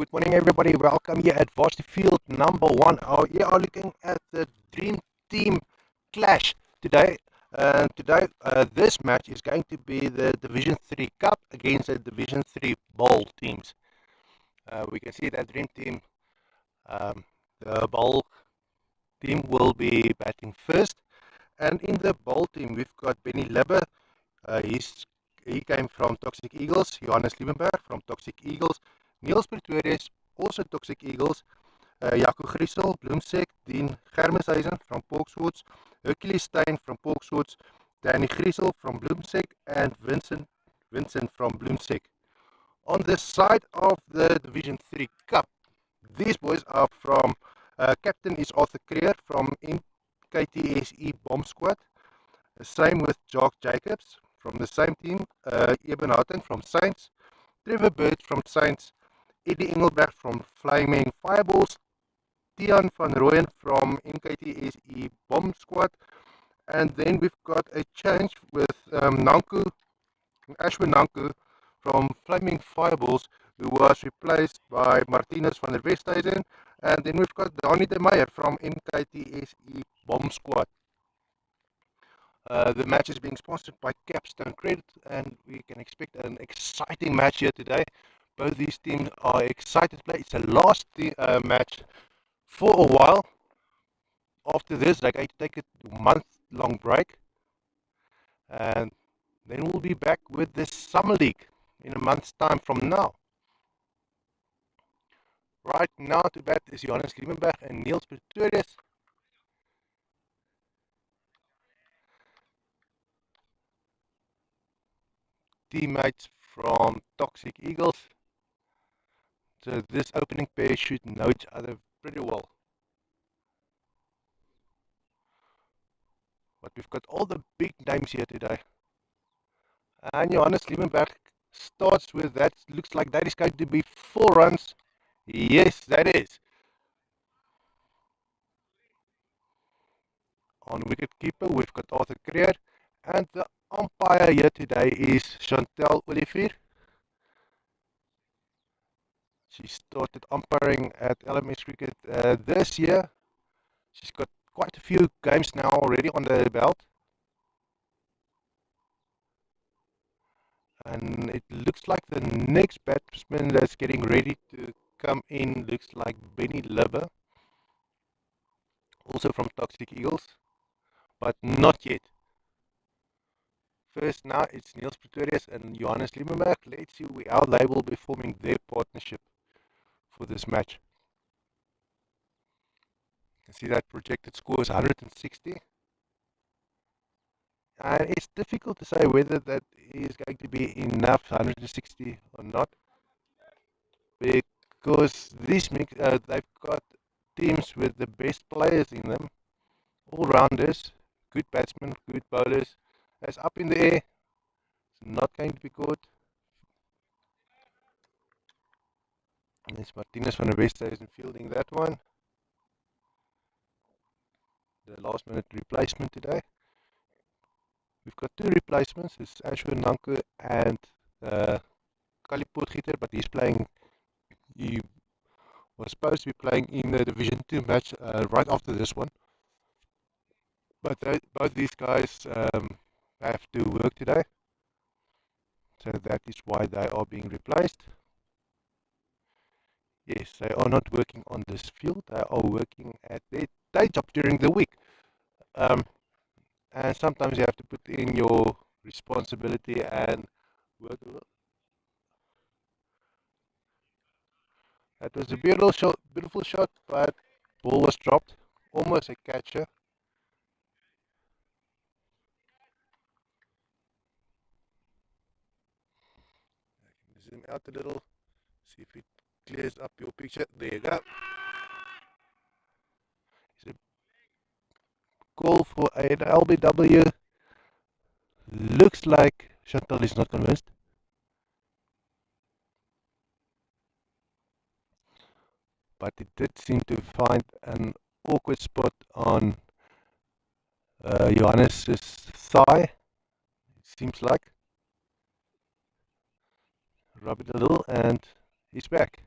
Good morning, everybody. Welcome here at Varsity Field number 1. We are looking at the Dream Team clash today. This match is going to be the Division 3 Cup against the Division 3 Bowl teams. We can see that Dream Team, the Bowl team will be batting first. And in the Bowl team, we've got Benny Lebbe. He came from Toxic Eagles. Johannes Liebenberg from Toxic Eagles. Niels Pretorius, also Toxic Eagles. Jaco Griesel, Bloemsek. Dean Germeshuizen from Porkswoods. Hercules Stein from Porkswoods. Danny Griesel from Bloemsek. And Vincent from Bloemsek. On the side of the Division 3 Cup, these boys are from, captain is Arthur Creer from MKTSE Bomb Squad. Same with Jock Jacobs from the same team. Eben Houten from Saints. Trevor Bird from Saints. Eddie Engelberg from Flaming Fireballs. Tian van Rooyen from MKTSE Bomb Squad. And then we've got a change with Ashwin Nanku from Flaming Fireballs, who was replaced by Martinez van der Westhuizen. And then we've got Donnie de Meyer from MKTSE Bomb Squad. The match is being sponsored by Capstone Credit, and we can expect an exciting match here today. Both these teams are excited to play. It's the last match for a while. After this, they're going to take a month-long break, and then we'll be back with the Summer League in a month's time from now. Right now to bat is Johannes Liebenberg and Niels Pretorius. Teammates from Toxic Eagles. So this opening pair should know each other pretty well. But we've got all the big names here today. And Johannes Liebenberg starts with that. Looks like that is going to be 4 runs. Yes, that is. On wicket keeper, we've got Arthur Creer. And the umpire here today is Chantal Olivier. She started umpiring at LMS Cricket this year. She's got quite a few games now already on the belt. And it looks like the next batsman that's getting ready to come in looks like Benny Lebbe, also from Toxic Eagles, but not yet. First now it's Niels Pretorius and Johannes Liebenberg. Let's see how they will be forming their partnership for this match. You can see that projected score is 160. And it's difficult to say whether that is going to be enough 160 or not, because they've got teams with the best players in them, all rounders, good batsmen, good bowlers. That's up in the air. It's not going to be good. And it's Martinez van der Westhuizen fielding that one. The last minute replacement today. We've got 2 replacements. It's Ashwin Nanku and Kali Potgieter, but he was supposed to be playing in the Division 2 match right after this one. But both these guys have to work today. So that is why they are being replaced. Yes, they are not working on this field. They are working at their day job during the week. And sometimes you have to put in your responsibility and work a little. That was a beautiful shot, but ball was dropped. Almost a catcher. Zoom out a little. See if it clears up your picture. There you go. It's a call for an LBW. Looks like Chantal is not convinced. But it did seem to find an awkward spot on Johannes' thigh. It seems like. Rub it a little and he's back.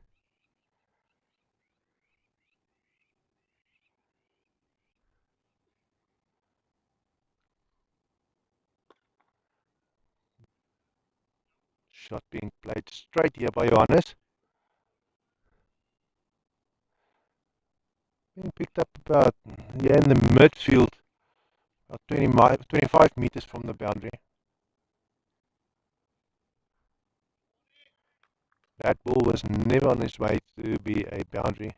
Shot being played straight here by Johannes. Being picked up about here in the midfield, about 25 meters from the boundary. That ball was never on its way to be a boundary.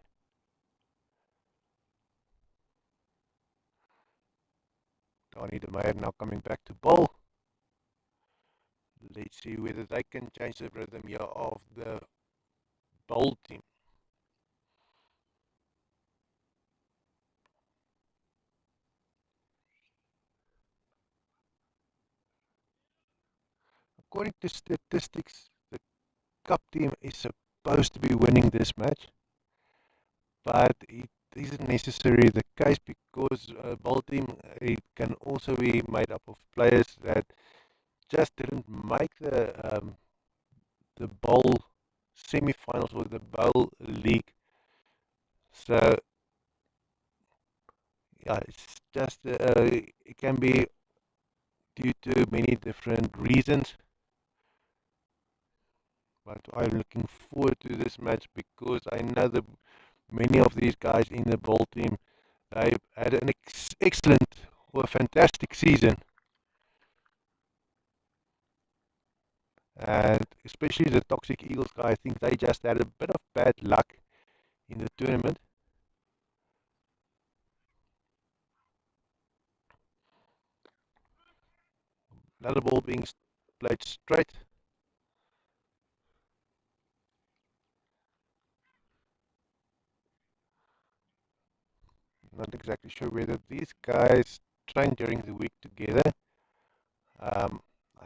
Donny de Meyer now coming back to bowl. Let's see whether they can change the rhythm here of the bowl team. According to statistics, the cup team is supposed to be winning this match, but it isn't necessarily the case because a bowl team, it can also be made up of players that just didn't make the bowl semi-finals or the bowl league. So yeah, it's just it can be due to many different reasons. But I'm looking forward to this match because I know that many of these guys in the bowl team, they've had an excellent or a fantastic season. And especially the Toxic Eagles guy, I think they just had a bit of bad luck in the tournament. Another ball being played straight. Not exactly sure whether these guys train during the week together. I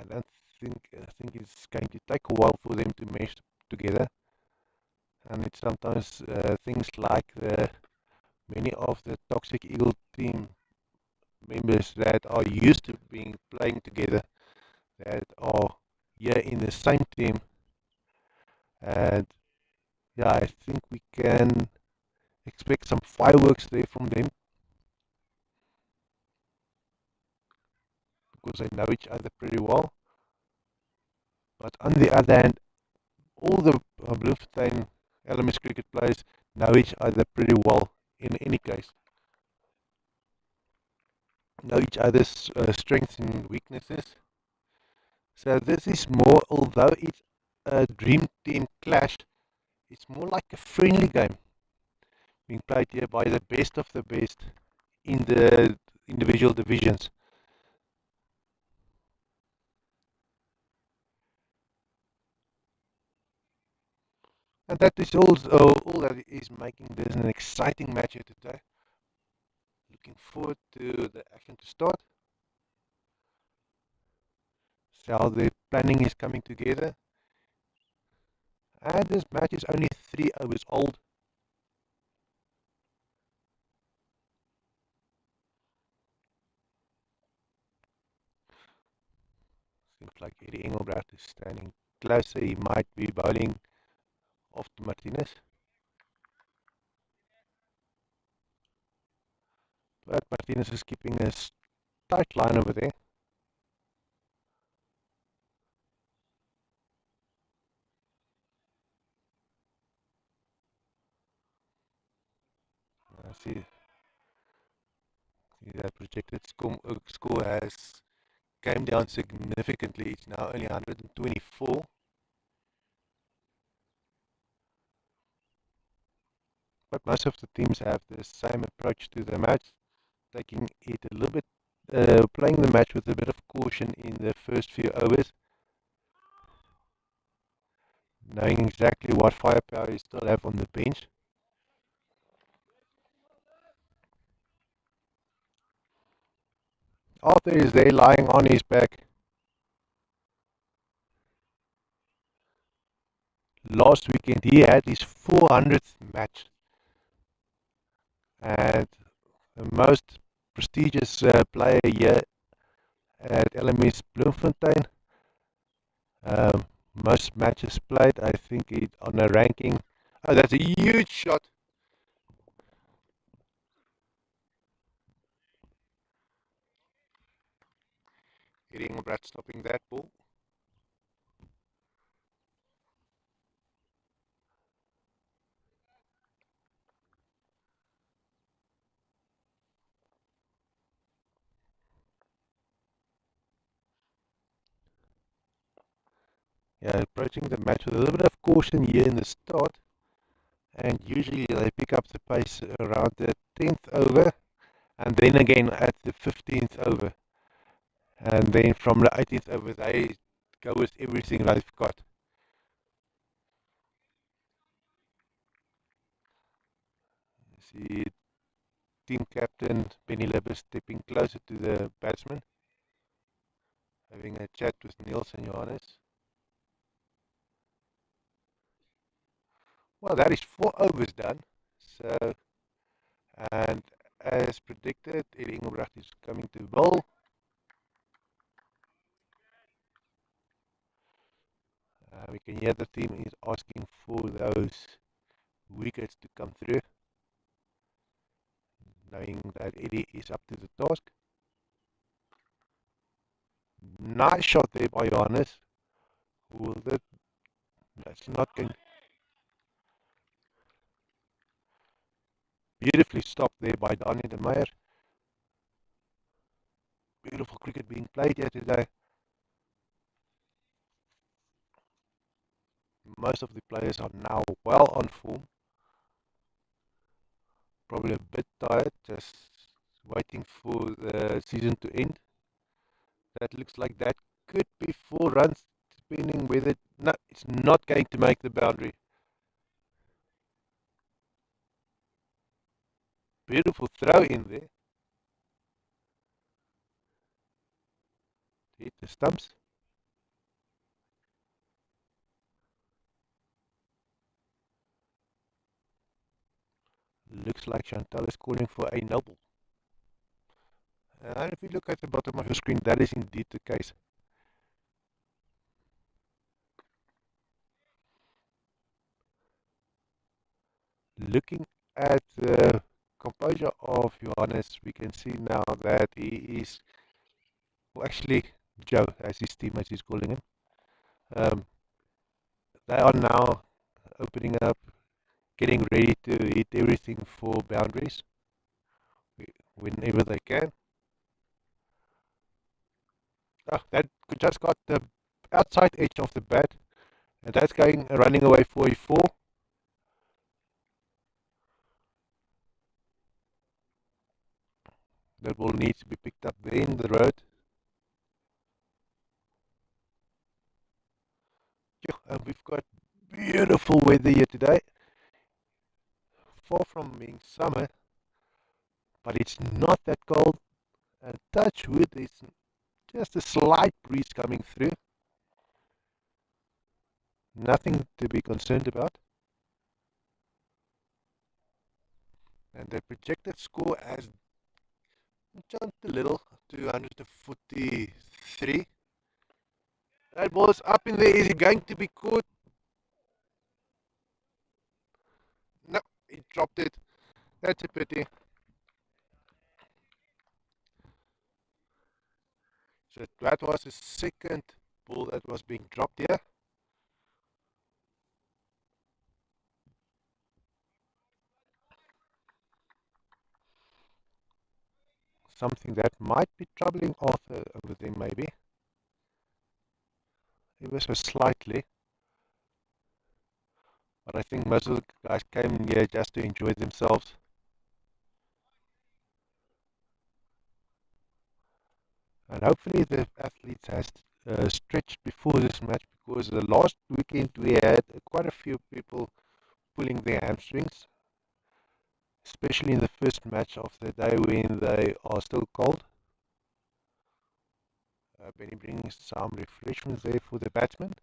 don't I think it's going to take a while for them to mesh together. And it's sometimes things like many of the Toxic Eagle team members that are used to being playing together, that are here in the same team. And yeah, I think we can expect some fireworks there from them because they know each other pretty well. But on the other hand, all the Bloemfontein LMS cricket players know each other pretty well in any case. Know each other's strengths and weaknesses. So this is more, although it's a dream team clash, it's more like a friendly game being played here by the best of the best in the individual divisions. And that is all that is making this an exciting match here today. Looking forward to the action to start. So how the planning is coming together. And this match is only 3 hours old. Seems like Eddie Engelbrecht is standing closer. He might be bowling off to Martinez. But Martinez is keeping a tight line over there. See, see that projected score has came down significantly. It's now only 124. But most of the teams have the same approach to the match, taking it a little bit, playing the match with a bit of caution in the first few overs, knowing exactly what firepower you still have on the bench. Arthur is there lying on his back. Last weekend he had his 400th match, and the most prestigious player here at LMS Bloemfontein. Um, Most matches played, I think it on a ranking. Oh, that's a huge shot. Hitting Brad stopping that ball. Yeah, approaching the match with a little bit of caution here in the start, and usually they pick up the pace around the 10th over, and then again at the 15th over, and then from the 18th over they go with everything they've got. See team captain Benny Libber stepping closer to the batsman, having a chat with Niels and Johannes. Well, that is 4 overs done. So, and as predicted, Eddie Engelbrecht is coming to bowl. We can hear the team is asking for those wickets to come through, knowing that Eddie is up to the task. Nice shot there by Johannes. That's not going. Beautifully stopped there by Donny de Meyer. Beautiful cricket being played here today. Most of the players are now well on form. Probably a bit tired, just waiting for the season to end. That looks like that could be 4 runs, depending whether. No, it's not going to make the boundary. Beautiful throw in there. Hit the stumps. Looks like Chantal is calling for a noble. And if you look at the bottom of your screen, that is indeed the case. Looking at the composure of Johannes, we can see now that he is, well, actually, Joe, as his teammates is calling him. They are now opening up, getting ready to hit everything for boundaries whenever they can. Oh, that just got the outside edge of the bat, and that's going running away for a 4. That will need to be picked up there in the road. Yeah, and we've got beautiful weather here today. Far from being summer, but it's not that cold. And touch wood, there's just a slight breeze coming through. Nothing to be concerned about. And the projected score has jumped a little, 243. That ball's up in there. Is it going to be caught? No, he dropped it. That's a pity. So that was the second ball that was being dropped here. Something that might be troubling Arthur over there, maybe. Ever so slightly. But I think most of the guys came here just to enjoy themselves. And hopefully the athletes has stretched before this match, because the last weekend we had quite a few people pulling their hamstrings, especially in the first match of the day when they are still cold. Benny brings some refreshments there for the batsmen.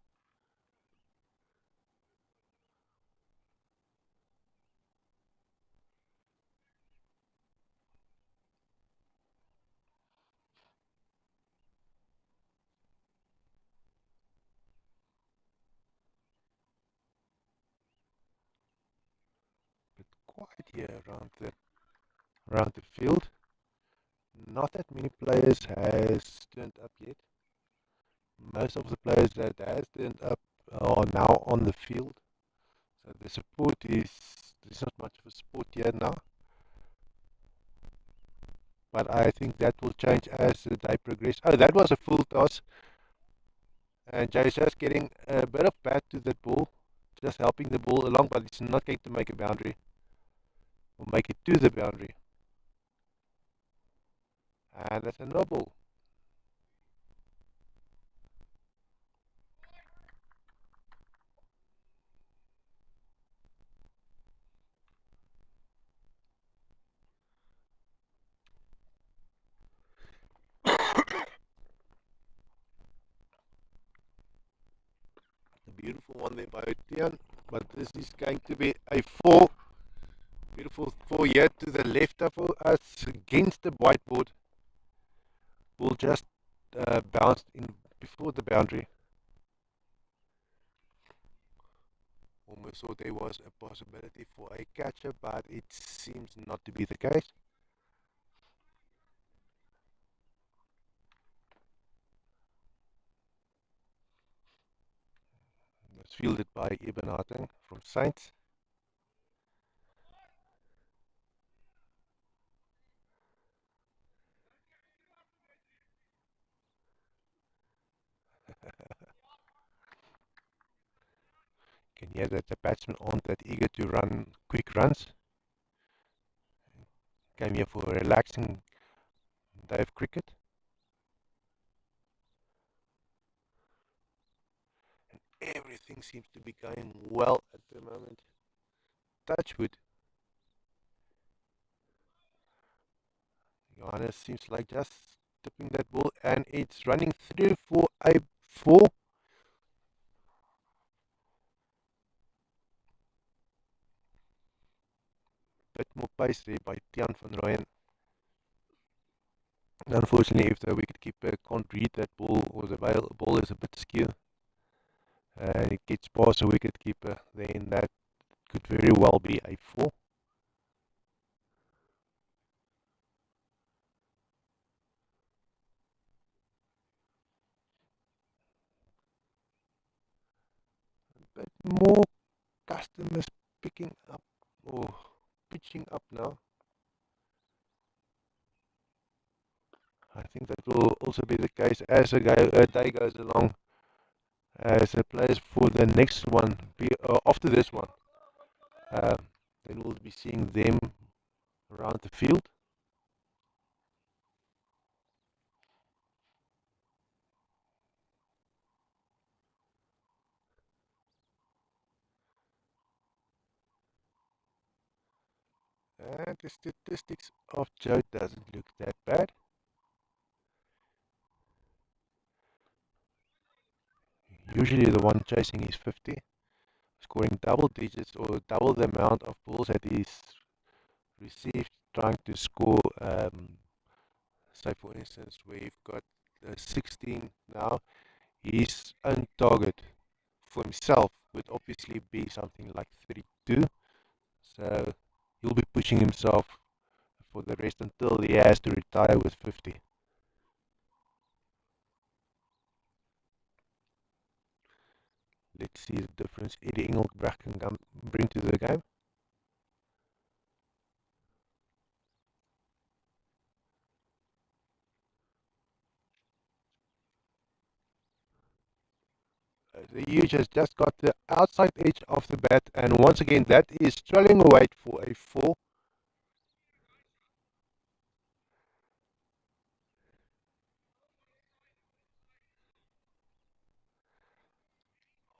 But quiet here around the field. Not that many players has turned up yet. Most of the players that has turned up are now on the field. So the support there's not much of a support here now. But I think that will change as the day progresses. Oh, that was a full toss. And Jay's just getting a bit of bat to that ball, just helping the ball along, but it's not going to make a boundary or make it to the boundary. And that's a no ball. A beautiful one there by Tian, but this is going to be a four. Beautiful four here to the left of us against the whiteboard. Ball just bounced in before the boundary. Almost thought there was a possibility for a catcher, but it seems not to be the case. It was fielded by Ibn Harting from Saints. Can hear that the batsmen aren't that eager to run quick runs. Came here for a relaxing day of cricket. And everything seems to be going well at the moment. Touchwood. Johannes seems like just tipping that ball and it's running through for a four. Bit more pace there by Tian van Rooyen. Unfortunately, if the wicketkeeper can't read that ball or the ball is a bit skew and it gets past the wicketkeeper, then that could very well be a four. But more customers picking up or pitching up now. I think that will also be the case as a day goes along, as the players for the next one, after this one, uh, then we'll be seeing them around the field. And the statistics of Joe doesn't look that bad. Usually the one chasing is 50, scoring double digits or double the amount of balls that he's received, trying to score, say for instance, we've got 16 now, his own target for himself would obviously be something like 32. So he'll be pushing himself for the rest until he has to retire with 50. Let's see the difference Eddie Engelbrecht can bring to the game. The huge has just got the outside edge of the bat, and once again, that is trailing away for a four.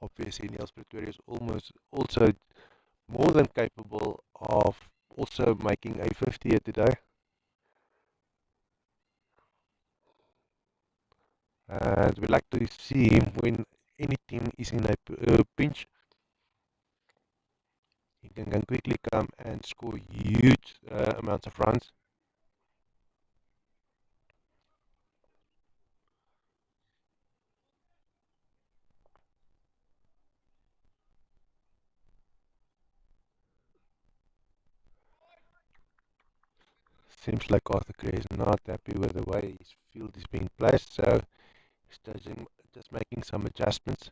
Obviously, Niels Pretoria is almost also more than capable of also making a 50 here today. And we like to see him when any team is in a pinch. He can quickly come and score huge amounts of runs. Seems like Arthur Gray is not happy with the way his field is being placed, so he's just making some adjustments.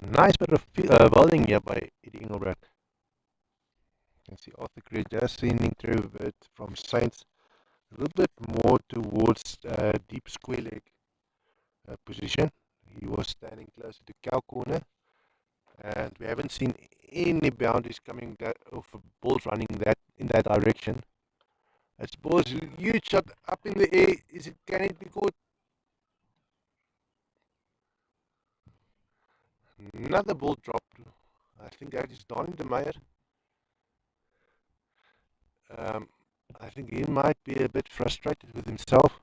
Nice bit of bowling here by Eddie Engelbrecht. You can see Arthur Gray just sending through a bit from Saints. a little bit more towards deep square leg position. He was standing closer to cow corner, and we haven't seen any boundaries coming that of balls running that in that direction. I suppose huge shot up in the air. Can it be caught? Another ball dropped. I think that is Donny de Meyer. Um, I think he might be a bit frustrated with himself.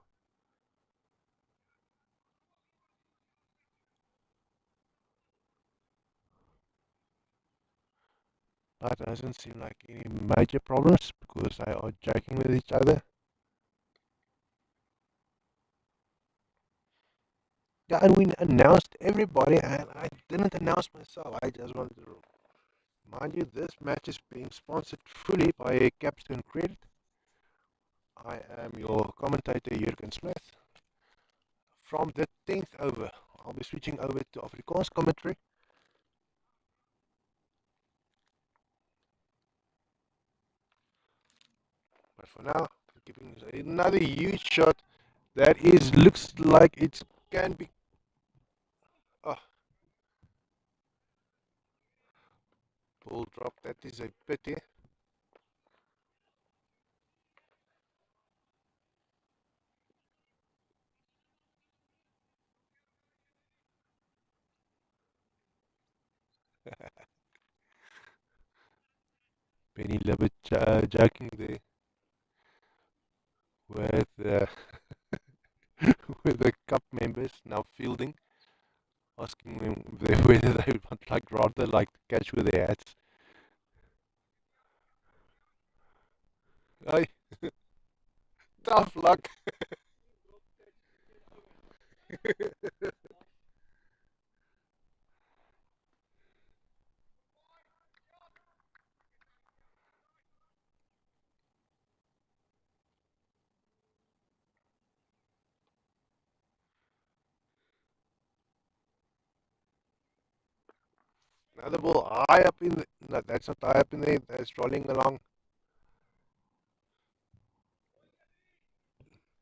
But it doesn't seem like any major problems because they are joking with each other. Yeah, and we announced everybody, and I didn't announce myself. I just wanted to remind you this match is being sponsored fully by Capstone Credit. I am your commentator, Jurgen Smith. From the 10th over, I'll be switching over to Afrikaans commentary. But for now, keeping another huge shot that looks like it can be. Oh, ball drop. That is a pity. Penny Libbit joking there with with the cup members now fielding, asking them whether they would rather like to catch with their hats. Hey, tough luck. Another ball high up in the. No, that's not high up in there. That's rolling along.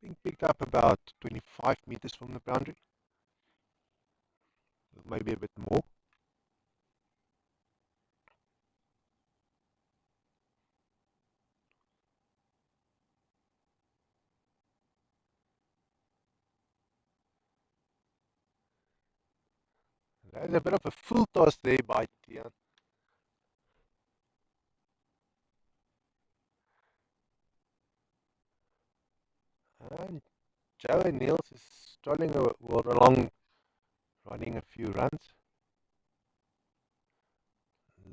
Being picked up about 25 meters from the boundary. Maybe a bit more. There's a bit of a full toss there by Tian. And Joe Niels is strolling along, running a few runs.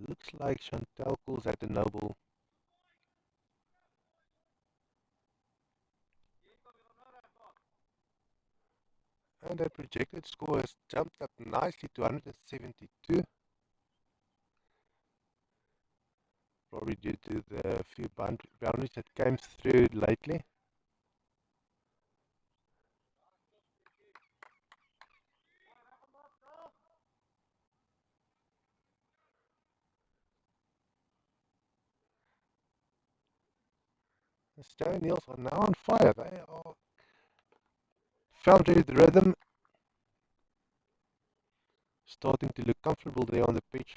Looks like Chantel calls at the Noble. And the projected score has jumped up nicely to 172. Probably due to the few boundaries that came through lately. The Joe Niels are now on fire. They are found the rhythm, starting to look comfortable there on the pitch.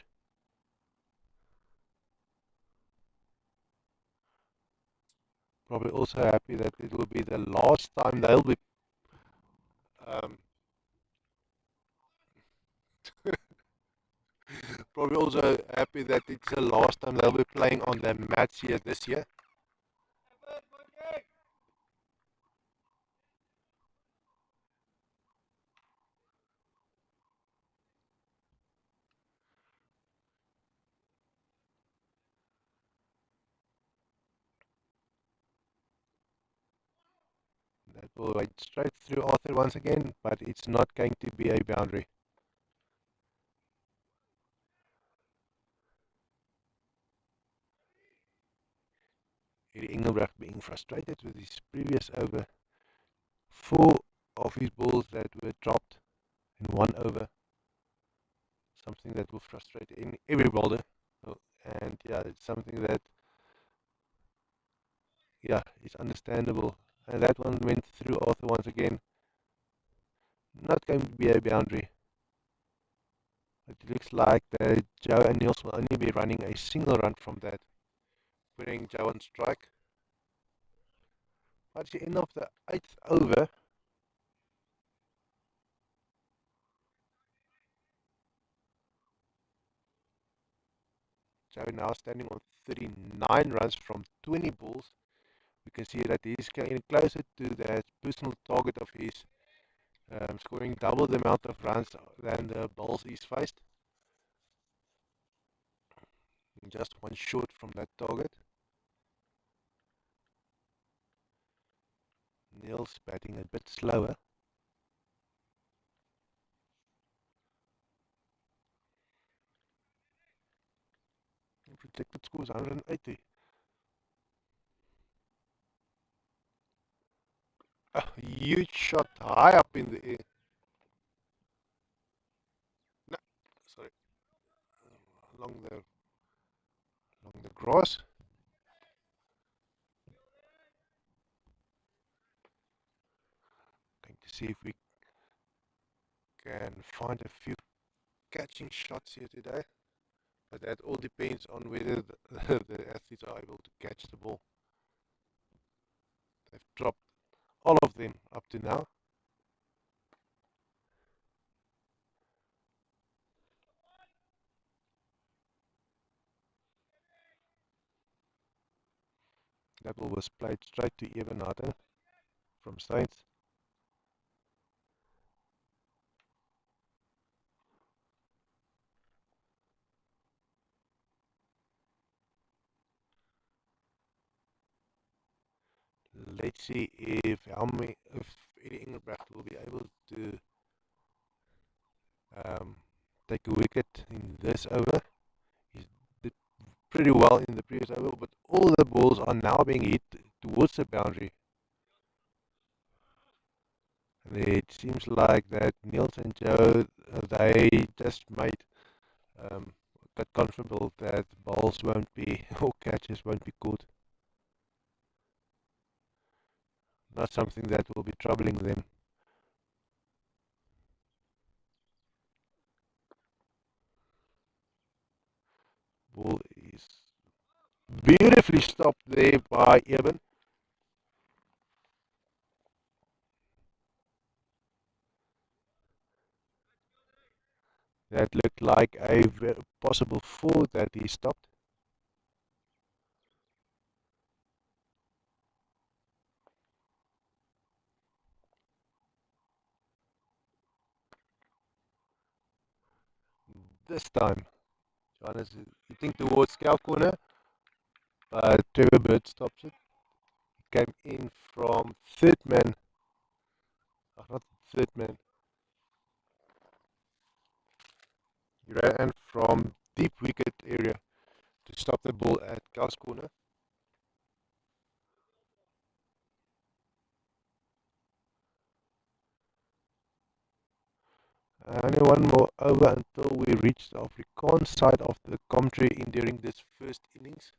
Probably also happy that it will be the last time they'll be um, probably also happy that it's the last time they'll be playing on the mats here this year. That will ride straight through Arthur once again, but it's not going to be a boundary. Eddie Engelbrecht being frustrated with his previous over. 4 of his balls that were dropped in 1 over. Something that will frustrate every bowler. And yeah, it's something that, yeah, is understandable. and that one went through Arthur once again. Not going to be a boundary. It looks like that Joe and Niels will only be running a single run from that, putting Joe on strike. At the end of the 8th over, Joe now standing on 39 runs from 20 balls. We can see that he's getting closer to that personal target of his, scoring double the amount of runs than the balls he's faced. Just one short from that target. Niels batting a bit slower. Projected score is 180. A huge shot high up in the air. No, sorry, along the grass. Going to see if we can find a few catching shots here today. But that all depends on whether the athletes are able to catch the ball. They've dropped all of them up to now. That ball was played straight to Ebenhardt from Saints. Let's see if Eddie Engelbrecht will be able to take a wicket in this over. He's did pretty well in the previous over, but all the balls are now being hit towards the boundary. And it seems like that Niels and Joe, they just made got comfortable that balls won't be, or catches won't be caught. Not something that will be troubling them. Ball is beautifully stopped there by Eben. That looked like a possible four that he stopped. This time, Johannes is hitting towards cow corner, but Trevor Bird stops it. He came in from third man. Oh, not third man. He ran from deep wicket area to stop the ball at Cow's corner. Only one more over until we reach the Afrikaans side of the commentary in during this first innings.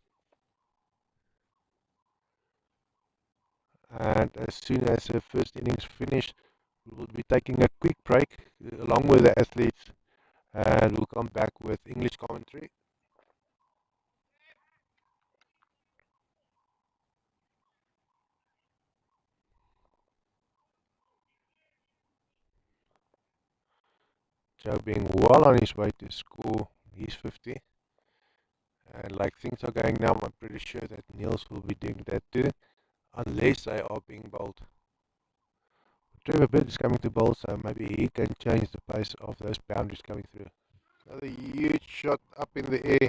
And as soon as the first innings finish, we will be taking a quick break along with the athletes, and we'll come back with English commentary. Joe being well on his way to score his 50. And like things are going now, I'm pretty sure that Niels will be doing that too, unless they are being bowled. Trevor Bird is coming to bowl, so maybe he can change the pace of those boundaries coming through. Another huge shot up in the air.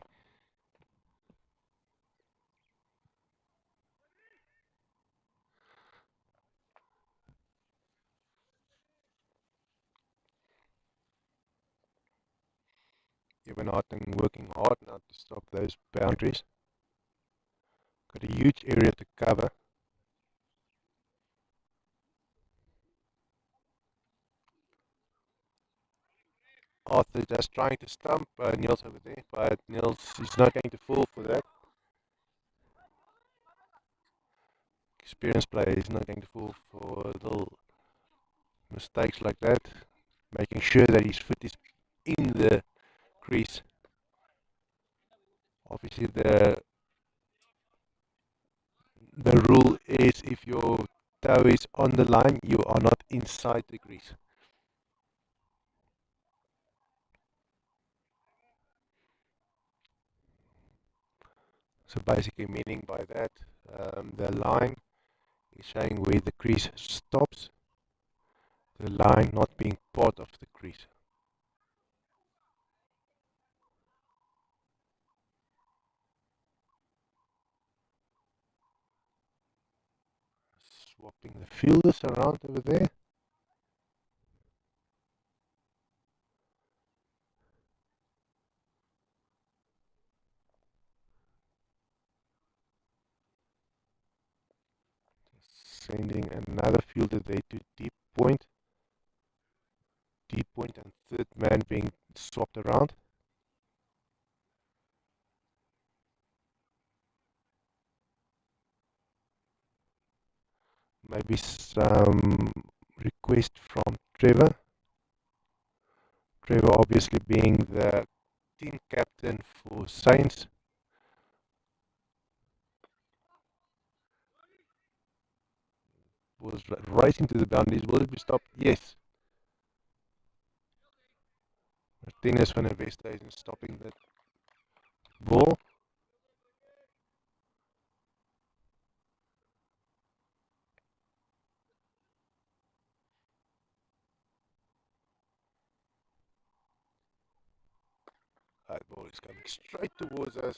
Even Harting working hard now to stop those boundaries. Got a huge area to cover. Arthur just trying to stump Niels over there, but Niels is not going to fall for that. He's experienced player is not going to fall for little mistakes like that, making sure that his foot is in the crease. Obviously, the rule is if your toe is on the line, you are not inside the crease. So basically meaning by that, the line is showing where the crease stops, the line not being part of the crease. Swapping the fielders around over there. Sending another fielder there to deep point. Deep point and third man being swapped around. Maybe some request from Trevor. Trevor obviously being the team captain for Saints. Was racing to the boundaries. Will it be stopped? Yes. Martinez van der Westhuizen stopping that ball. That ball is coming straight towards us.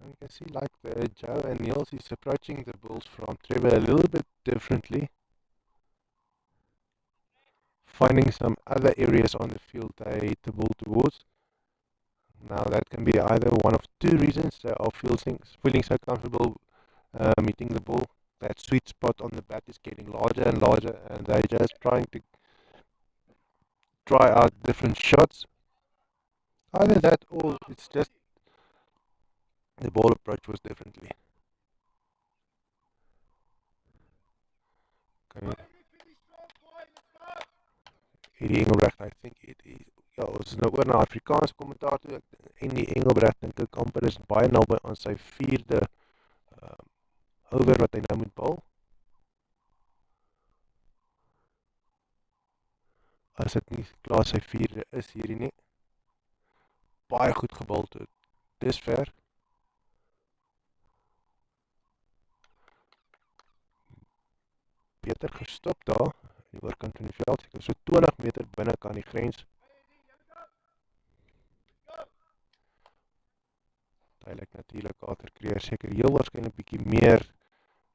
And you can see like the Joe and Niels is approaching the balls from Trevor a little bit differently. Finding some other areas on the field they hit the ball towards. Now that can be either one of two reasons. They are feeling so comfortable hitting the ball. That sweet spot on the bat is getting larger and larger, and they're just trying to try out different shots. Either that or it's just the ball approach was differently. Okay. Hierdie Engelbrecht, I think it is. Ja, ons is nou oor na Afrikaanse kommentator en die Engelbrecht dink ek amper is baie naby aan sy vierde over wat hy nou moet bal. As dit nie klaar sy vierde is hierdie nie. Baie goed gebal tot dusver. Beter gestop daar, die oorkant van die veld, so 20 meter binne kan die grens. Hy lyk natuurlik Arthur Creer seker heel waarskynlik bietjie meer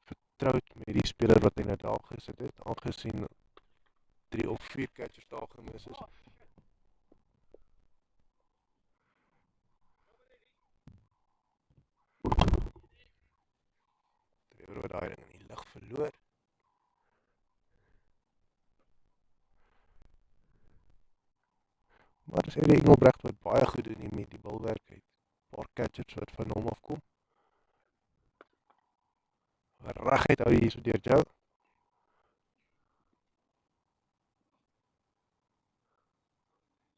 vertroud met die speler wat hy nou daar gesit het, aangesien 3 of 4 catches daar gemis is. Trevor wat daai ding in die lug verloor. Maar dis Elie Engelbrecht wat baie goed doen met die balwerk uit. Paar catchers wat van hom afkom. Reguit hou hier so deur jou.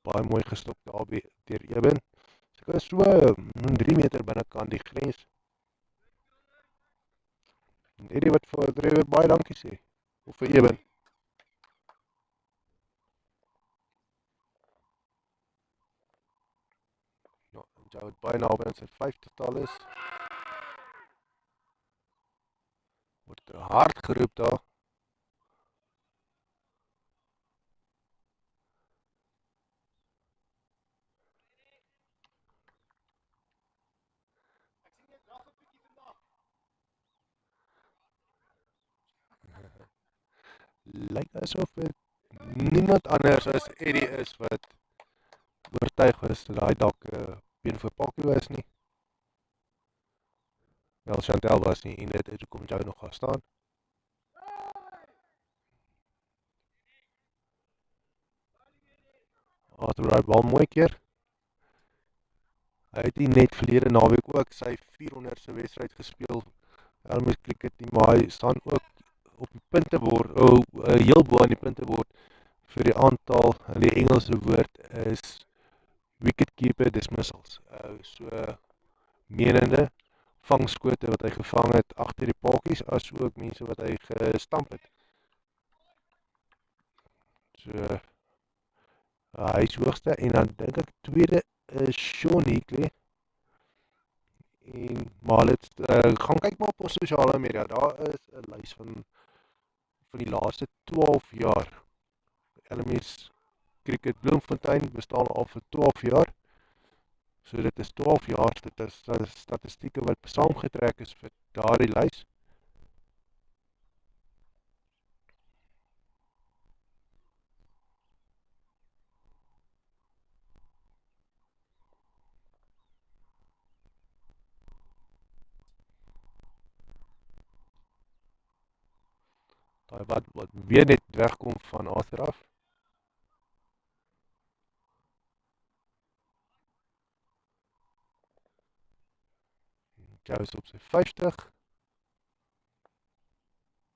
Baie mooi gestop daar deur Eben. Ek is so 3 meter binnekant die grens. Eddie wat vir Trevor baie dankie sê. Of vir Eben. Ja, Joe het baie naby aan sy 50-tal is. Word hard geroep daar. Lyk asof dit niemand anders as Eddie is wat oortuig is dat hy dalk been vir Pakkie was nie. Wel, Chantel was nie en dit is hoekom Joe nog gaan staan. Arthur ry bal mooi keer. Hy het nie net verlede naweek ook sy 400ste wedstryd gespeel, Elmies cricket team, maar hy staan ook op die puntebord, heel bo aan die puntebord vir die aantal, die Engelse woord is wicketkeeper dismissals. So menende vangskote wat hy gevang het agter die paadjies, as ook mense wat hy gestamp het. So hy is hoogste, en dan dink ek tweede is Sean Hickley. En maar gaan kyk maar op ons sosiale media, daar is 'n lys van die laaste 12 jaar. Elmies cricket Bloemfontein bestaan al vir 12 jaar. So dit is 12 jaar, dit is statistieke wat saamgetrek is vir daardie lys. Daai wat weer net wegkom van Arthur af. Jou is op sy 50.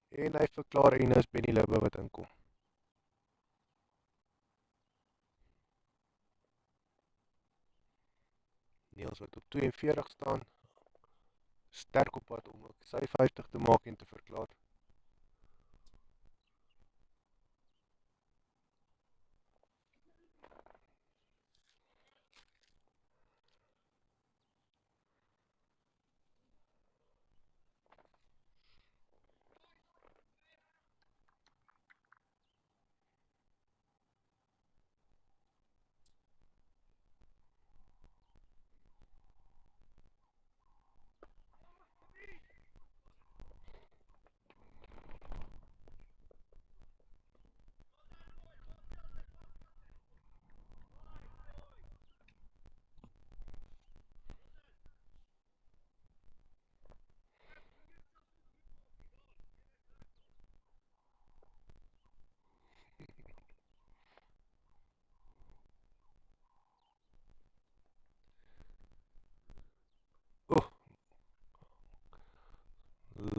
En hy verklaar en is Benny Libbe wat inkom. Niels wat op 42 staan, sterk op pad om ook sy 50 te maak en te verklaar.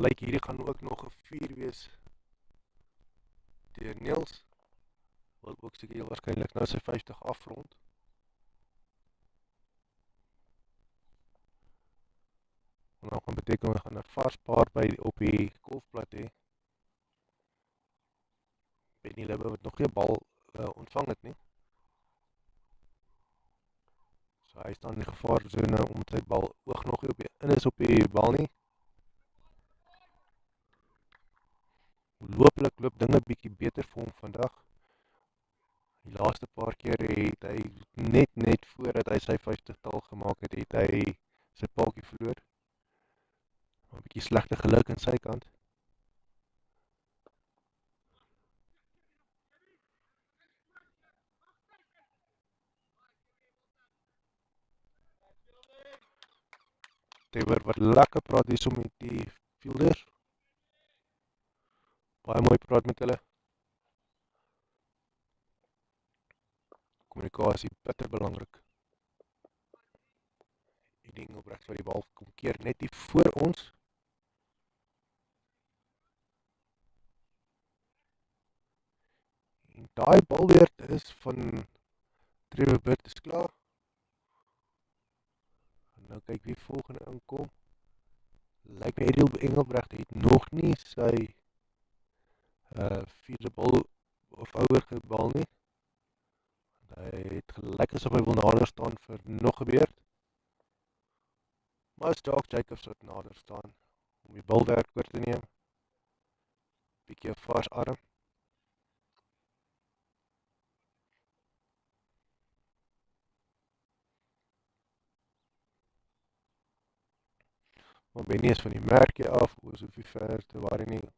Lyk hierdie gaan ook nog 'n 4 wees deur Niels, wat ook seker heel waarskynlik nou sy 50 afrond. En dan gaan beteken, we gaan 'n vars paar op die golfplat hê. Benny Libbe wat nog geen bal ontvang het nie. So hy staan in die gevaarzone om sy bal oog nog nie op die bal nie. Looplik loop dinge bietjie beter vir hom vandag. Die laaste paar keer het hy net voordat hy sy 50-tal gemaak het, het hy sy paadjie verloor. 'n Bietjie slegte geluk aan sy kant. Taylor wat lekker praat hier so met die fielders. Baie mooi praat met hulle. Kommunikasie bitter belangrik. Die Engelbrecht wat die bal kom keer net hier voor ons. En daai balweerd is van Trevor Bird is klaar. En nou kyk wie volgende inkom. Lyk my Edel Engelbrecht het nog nie sy vierde bal of ouer gebal nie. Hy het gelyk asof hy wil nader staan vir nog 'n beurt. Maar is Jock Jacobs wat nader staan om die balwerk oor te neem. Bietjie 'n vars arm. Maar Benny is van die merkie af, oor die ver te waar nie.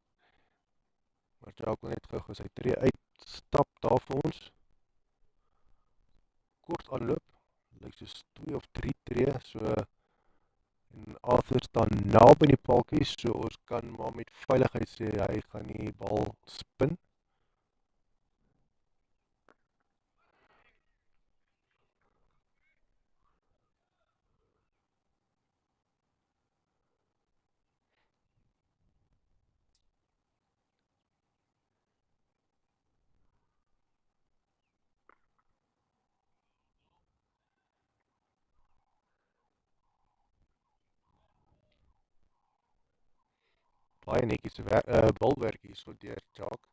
Maar Jock wil net gou sy tree uitstap daar vir ons. Kort aanloop, lyk soos 2 of 3 tree, so en Arthur staan naby die paaltjies, so ons kan maar met veiligheid sê hy gaan die bal spin. Baie netjies balwerk hier so deur Jacques.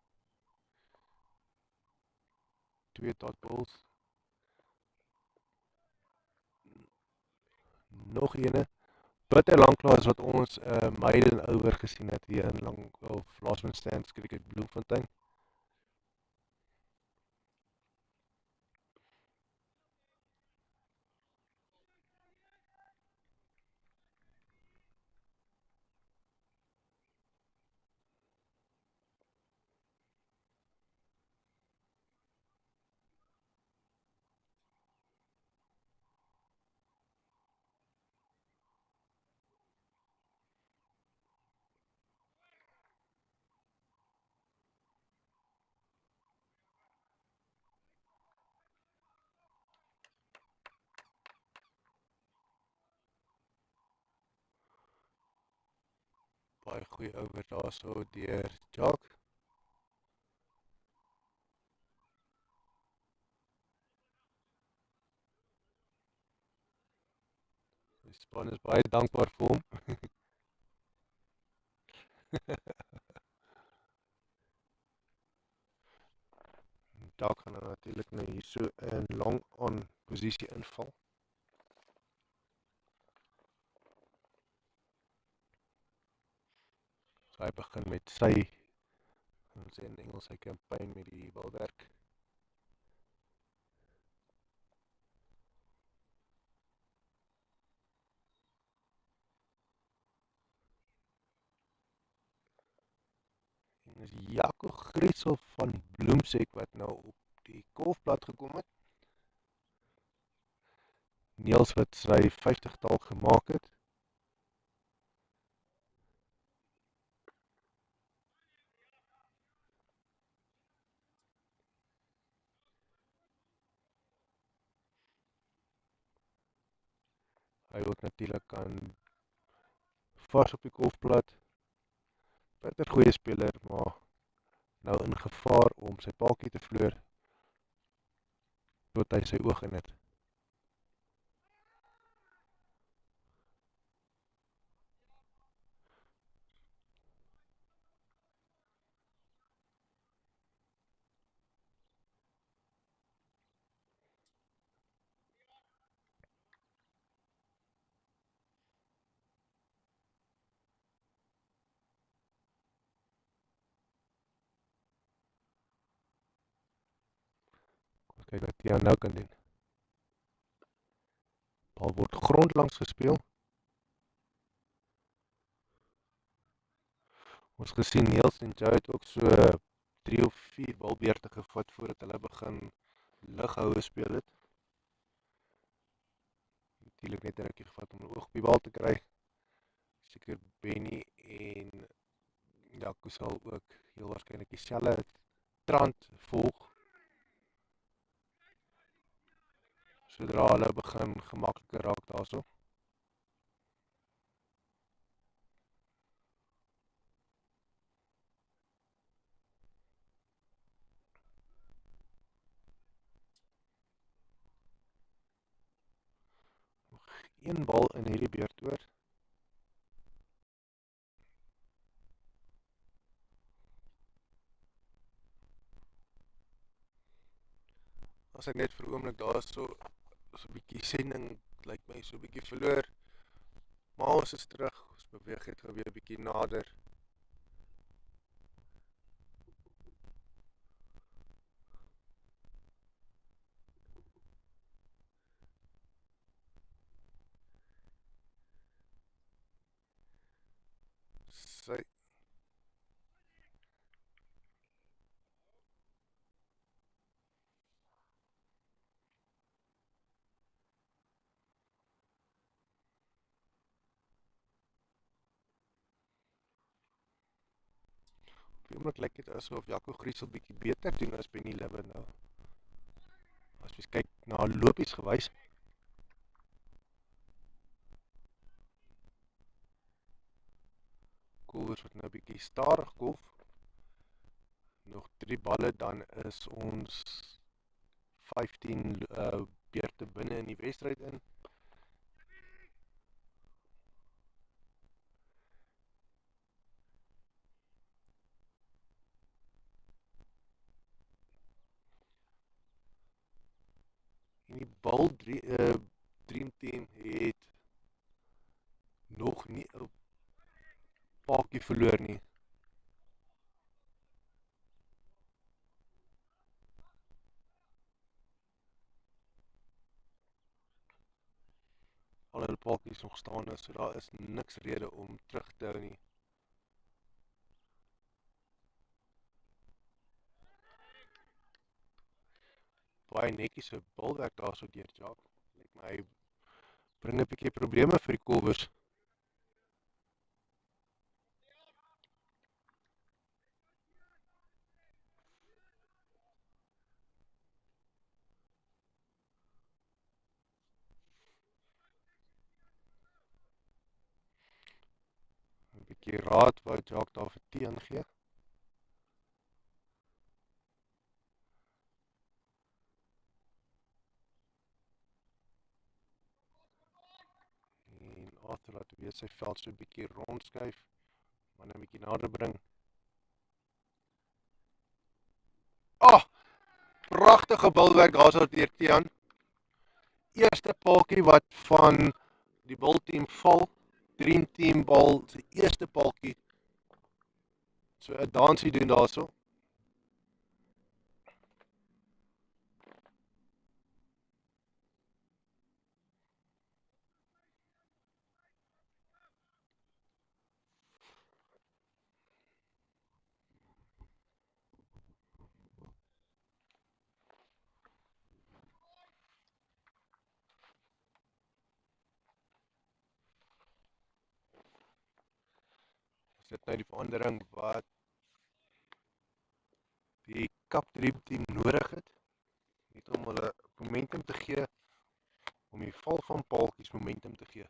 2 dotballs. Nog ene. Bitter lanklaas wat ons Maiden over gesien het hier in last man stands cricket Bloemfontein. Baie goeie over daar so deur Jacques. Die span is baie dankbaar vir hom. Daar gaan hy natuurlik nou hier so in long on posisie inval. So hy begin met sy, ons sê in Engels, sy campaign met die balwerk. En is Jaco Griesel van Bloemsek wat nou op die golfblad gekom het. Niels wat sy 50-tal gemaak het. Hy ook natuurlik aan vars op die golfblad. Bitter goeie speler, maar nou in gevaar om sy paadjie te verloor tot hy sy oog in het. Kyk wat jy nou kan doen. Bal word grondlangs gespeel. Ons gesien Niels en Joe het ook so 3 of 4 balbeurte gevat voordat hulle begin lighoue speel het. Natuurlik net 'n rukkie gevat om 'n oog op die bal te kry. Seker Benny en Jaco sal ook heel waarskynlik dieselfde trant volg. Sodra hulle begin gemakliker raak daarso. Nog een bal in hierdie beurt oor. As ek net vir 'n oomblik daar so 'n bietjie sending lyk my so 'n bietjie verloor. Maar ons is terug. Ons beweeg het weer 'n bietjie nader. Sy op die oomblik lyk dit asof Jaco Griesel bietjie beter doen as Benny Libbe nou. As jy kyk na lopies gewys. Golfers wat nou bietjie stadig golf. Nog 3 balle dan is ons 15 beurte binne in die wedstryd in. En die Dream Team het nog nie 'n paadjie verloor nie. Al hulle paadjies nog staande, so daar is niks rede om terug te hou nie. Baie netjies so bulwerk daar so deur Jacques. Lyk my hy bring 'n bietjie probleme vir die kolwers. Een bietjie raad wat Jacques daar vir teen gee. En Arthur laat weer sy veld so 'n bietjie rondskuif, maar net 'n bietjie nader bring. Pragtige bulwerk daar so deur Tian. Eerste paaltjie wat van die bulteam val, Dream Team bal se eerste paaltjie. So 'n dansie doen daarso. Is dit nou die verandering wat die Kap Dream Team nodig het? Net om hulle momentum te gee, om die val van paaltjies momentum te gee.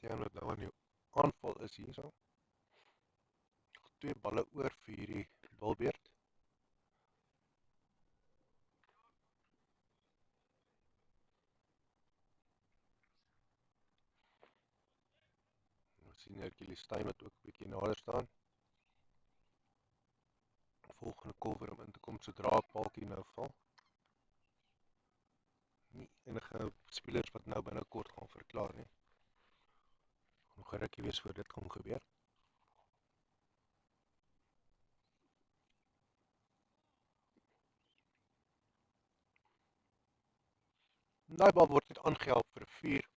Tian wat nou aan die aanval is hierso. 2 balle oor vir hierdie bilbeerd. Ons sien Hercules Stein wat ook 'n bietjie nader staan. Volgende kolwer om in te kom sodra 'n paaltjie nou val. Nie enige spelers wat nou binnekort gaan verklaar nie. Nog 'n rukkie wees voor dit gaan gebeur. Daai bal word net aangehelp vir 'n 4.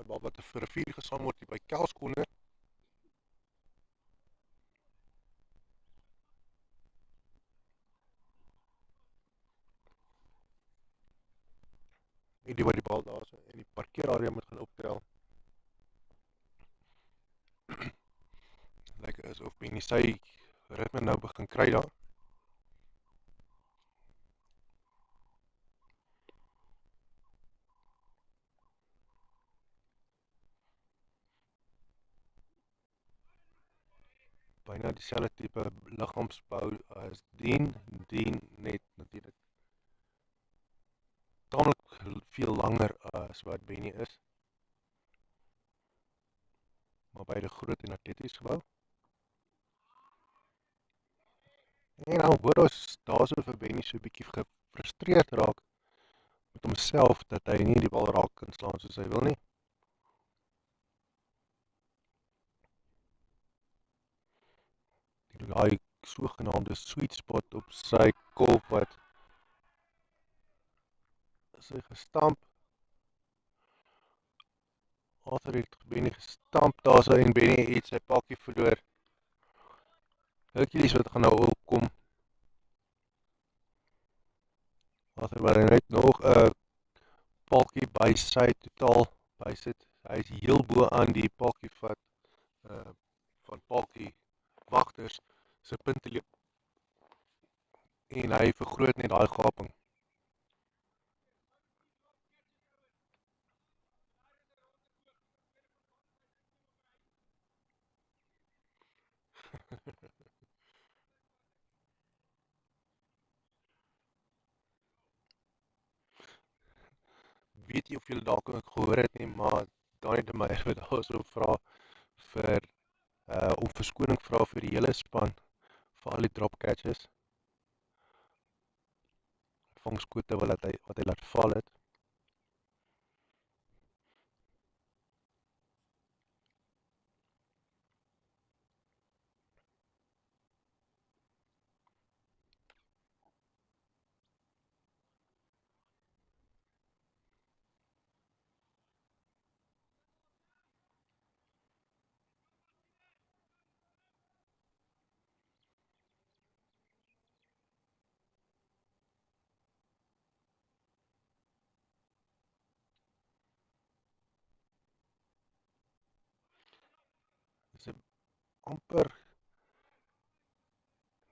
bal wat vir 'n 4 gesaam word hier by Kelskorner. En die wat die bal daar is in die parkeerarea moet gaan optel. Lyk asof Benny sy ritme nou begin kry daar. Byna dieselfde tipe liggaamsbou as Dien net natuurlik tamelik veel langer as wat Benny is, maar beide groot en atleties gebou. En nou hoor ons daarso vir Benny so 'n bietjie gefrustreerd raak met homself dat hy nie die bal raak kan slaan soos hy wil nie. Daai sogenaamde sweet spot op sy kop wat sy gestamp. Arthur het Benny gestamp daarso en Benny het sy pakkie verloor. Hercules wat gaan nou opkom. Arthur wil net nog 'n pakkie by sy totaal bysit. Hy is heel bo aan die pakkie van pakkie wagters se punte loop. En hy vergroot net daai gaping. Weet jy of julle dalk gehoor het nie, maar Dani de Meyer wat daarso vra vir om verskoning vra vir die hele span vir al die drop catches. Vangskote wat hy laat val het. Dis amper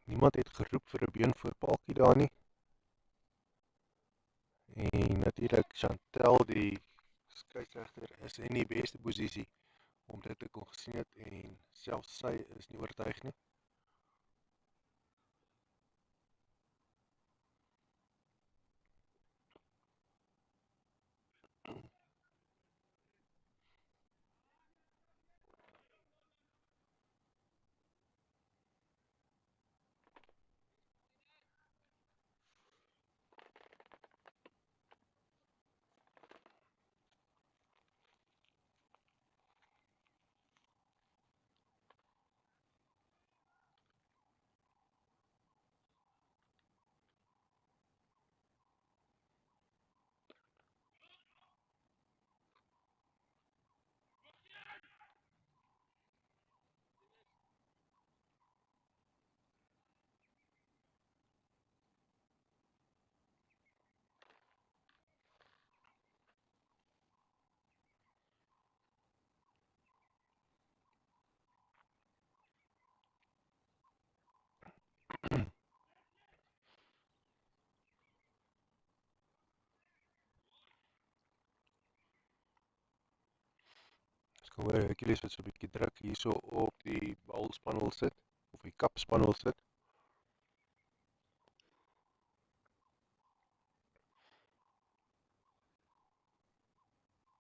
niemand het geroep vir 'n been voor Paltjie daar nie. En natuurlik Chantel die skeieregter is in die beste posisie om dit te kon gesien het en selfs sy is nie oortuig nie. Ek hoor Hercules wat so 'n bietjie druk hierso op die balspanel sit of die kapspanel sit.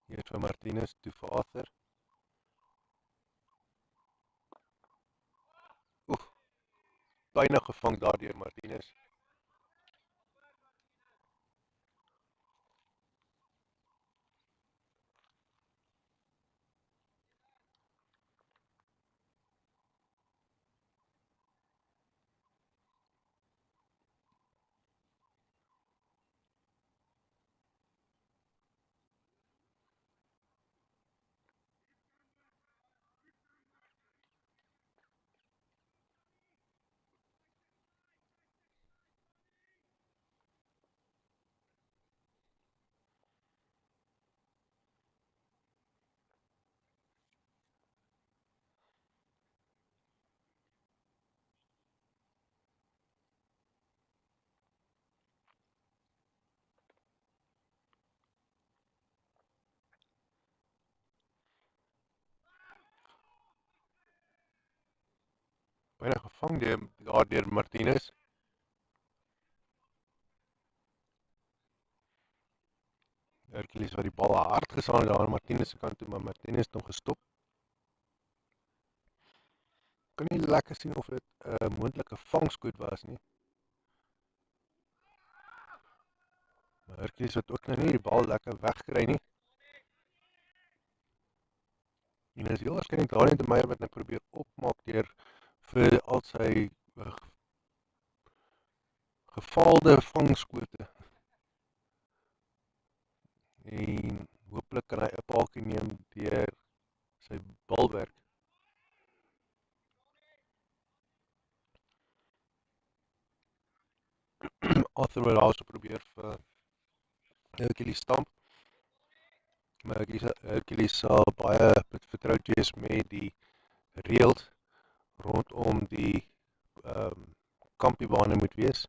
Hier vir Martinez toe vir Arthur. Oef, byna gevang daardeur Martinez. Byna gevang deur Martinez. Hercules wat die bal hard geslaan het daar aan Martinez se kant toe, maar Martinez het hom gestop. Kan nie lekker sien of dit 'n moontlike vangskoot was nie. Maar Hercules het ook nou nie die bal lekker wegkry nie. En is heel waarskynlik Daniel de Meyer wat nou probeer opmaak deur vir al sy gefaalde vangskote. En hopelik kan hy 'n paaltjie neem deur sy balwerk. Arthur wil also probeer vir Hercules stamp. Maar Hercules sal baie vertroud wees met die reëls rondom die kampiebane moet wees,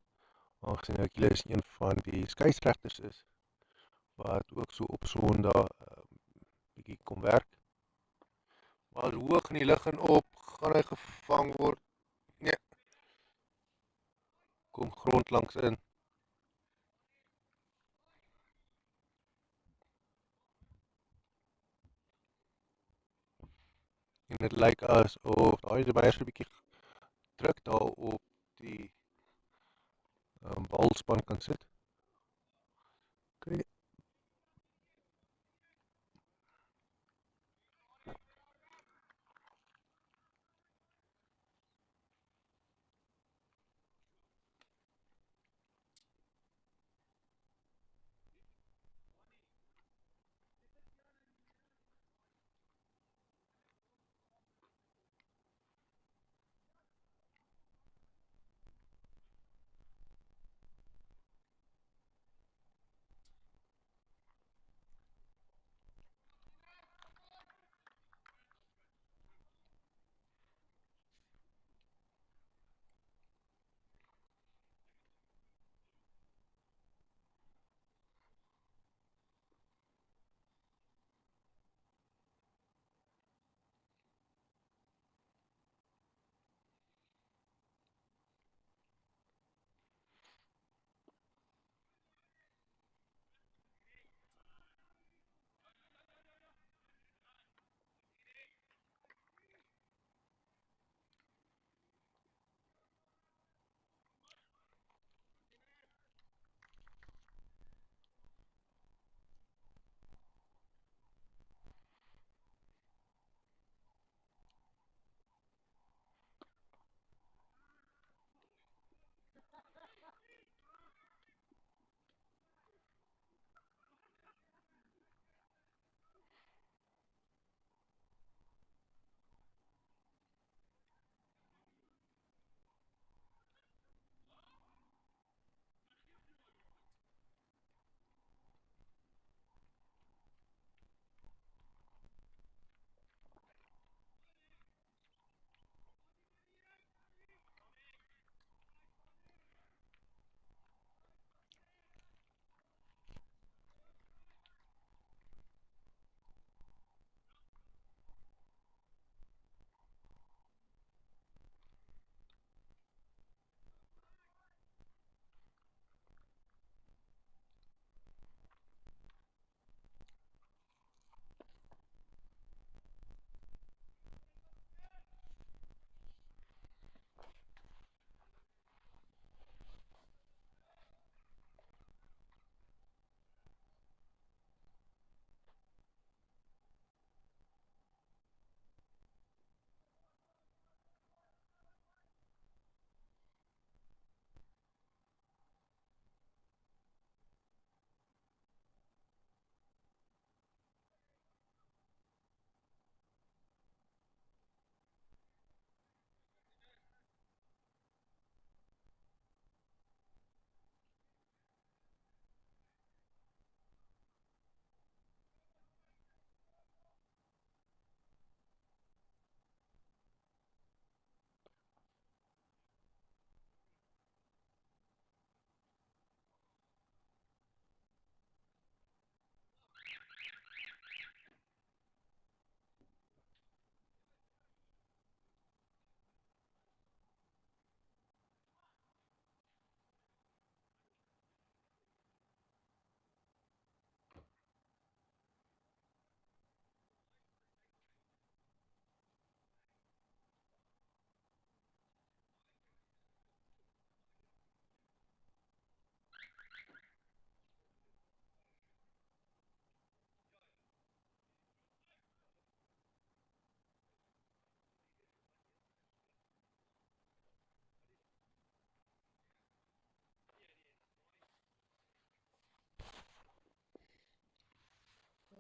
aangesien Hercules een van die skeieregters is wat ook so op Sondag bietjie kom werk. Maar hoog in die lug en op, gaan hy gevang word? Nee. Kom grond langs in. En dit lyk asof daai is baie so 'n bietjie druk daar op die balspan kan sit. Okay.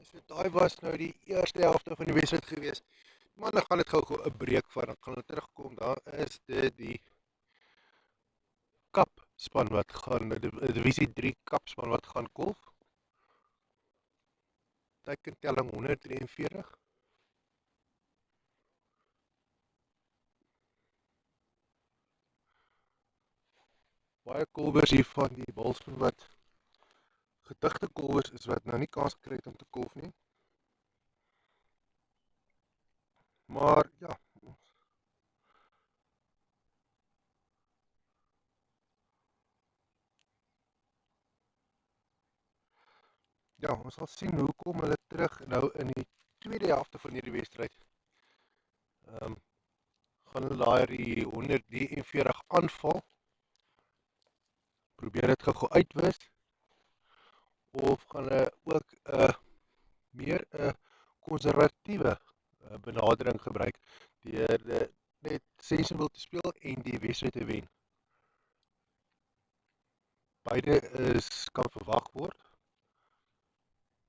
So daai was nou die eerste helfte van die wedstryd gewees. Maar dan gaan dit gou 'n breek van, dan gaan hulle terugkom. Daar is dit die Kap span wat gaan, die Divisie 3 Kap span wat gaan golf. Teikentelling 143. Baie kolwers hier van die Bulls wat gedigte kolwers is wat nou nie kans gekry het om te kolf nie. Maar ja, ons sal sien hoe kom hulle terug nou in die tweede helfte van hierdie wedstryd. Gaan hulle daai 143 aanval, probeer dit gou uitwis, of gaan hulle ook 'n meer 'n konservatiewe benadering gebruik deur net sensible te speel en die wedstryd te wen. Beide kan verwag word.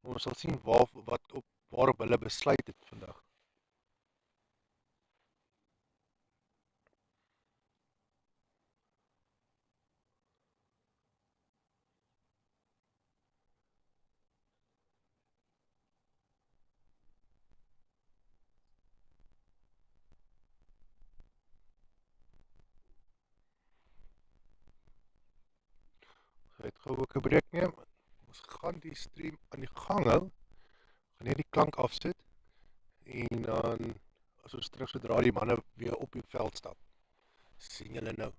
Ons sal sien waarop hulle besluit het vandag. Het gou ook 'n breek neem. Ons gaan die stream aan die gang hou. Gaan net die klank afsit en dan as ons terug sodra die manne weer op die veld stap. Sien julle nou.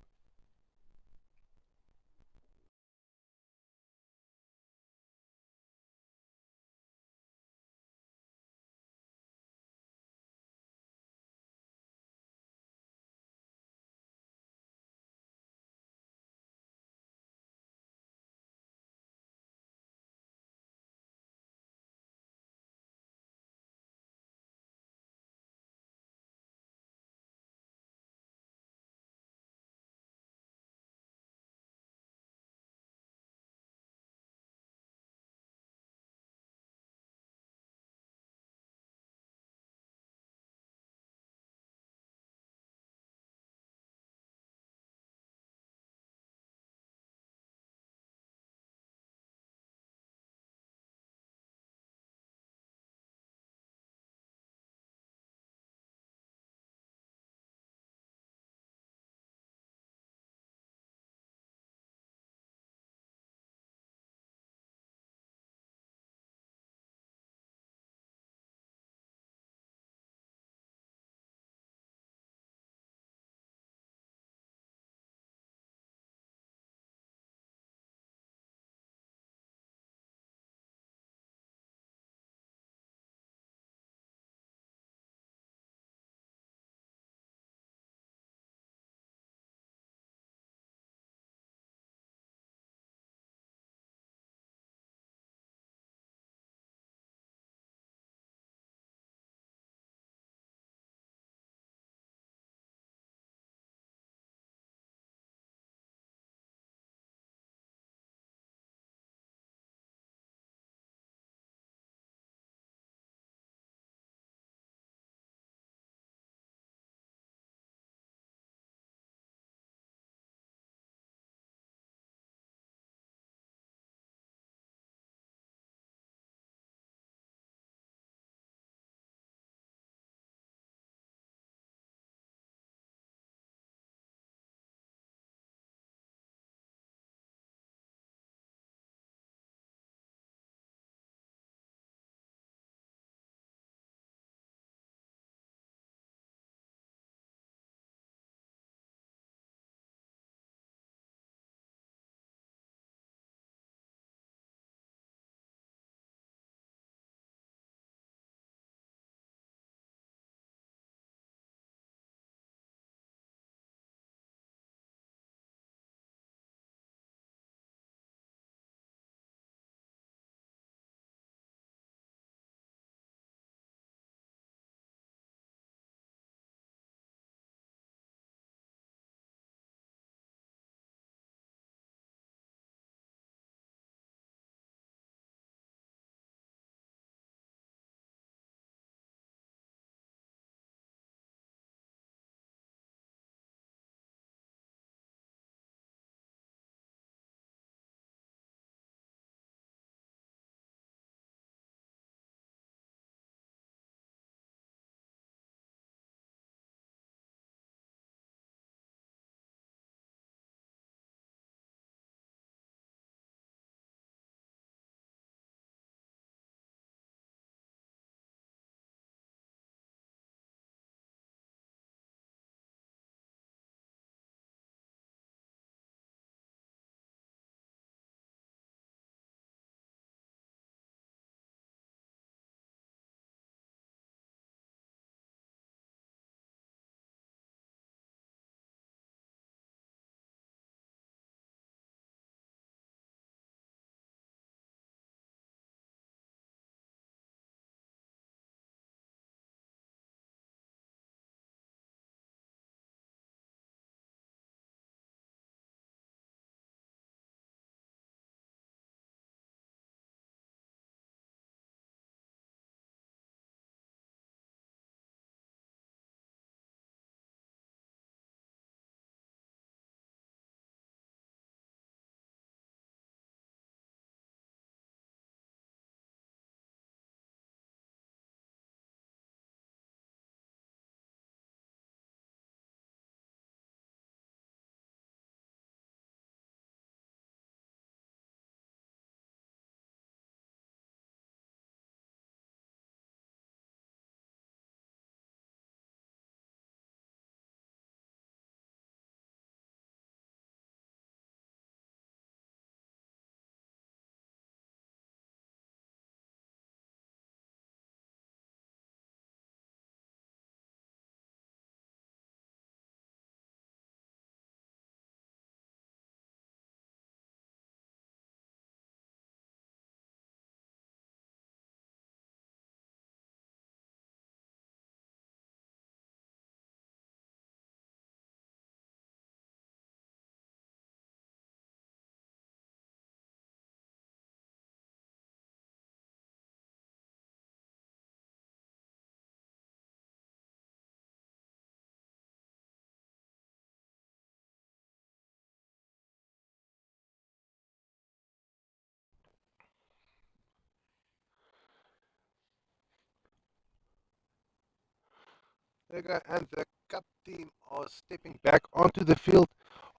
Okay, and the Cup team are stepping back onto the field.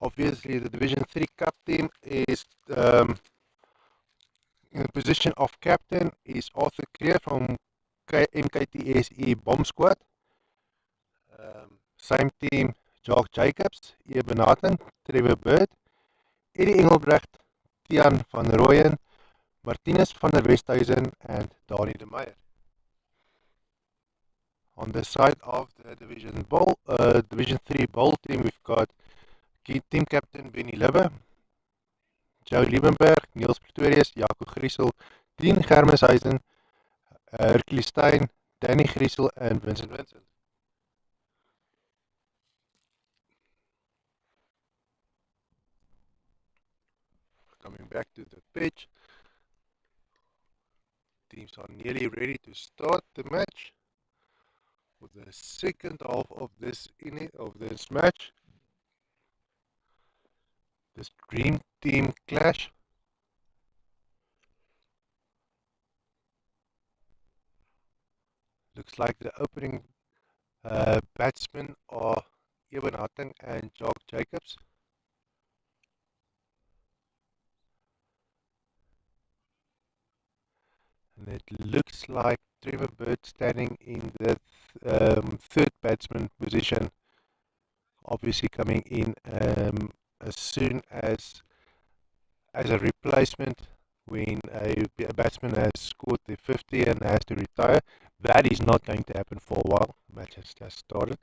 Obviously, the Division 3 Cup team is in the position of captain is Arthur Clear from MKTSE Bomb Squad. Same team, Jock Jacobs, Eben Harten, Trevor Bird, Eddie Engelbrecht, Tian van Rooyen, Martinez van der Westhuizen, and Dani de Meyer. On the side of the Division 3 Bowl team, we've got team captain Benny Libbe, Joe Liebenberg, Niels Pretorius, Jaco Griesel, Dean Germeshuizen, Hercules Stein, Danny Griesel, and Vincent Vincent. Coming back to the pitch, teams are nearly ready to start the match with the second half of this match. This dream team clash. Looks like the opening batsmen are Eben Harten and Jock Jacobs. And it looks like Trevor Bird standing in the third batsman position, obviously coming in as soon as a replacement when a batsman has scored the 50 and has to retire. That is not going to happen for a while. The match has just started.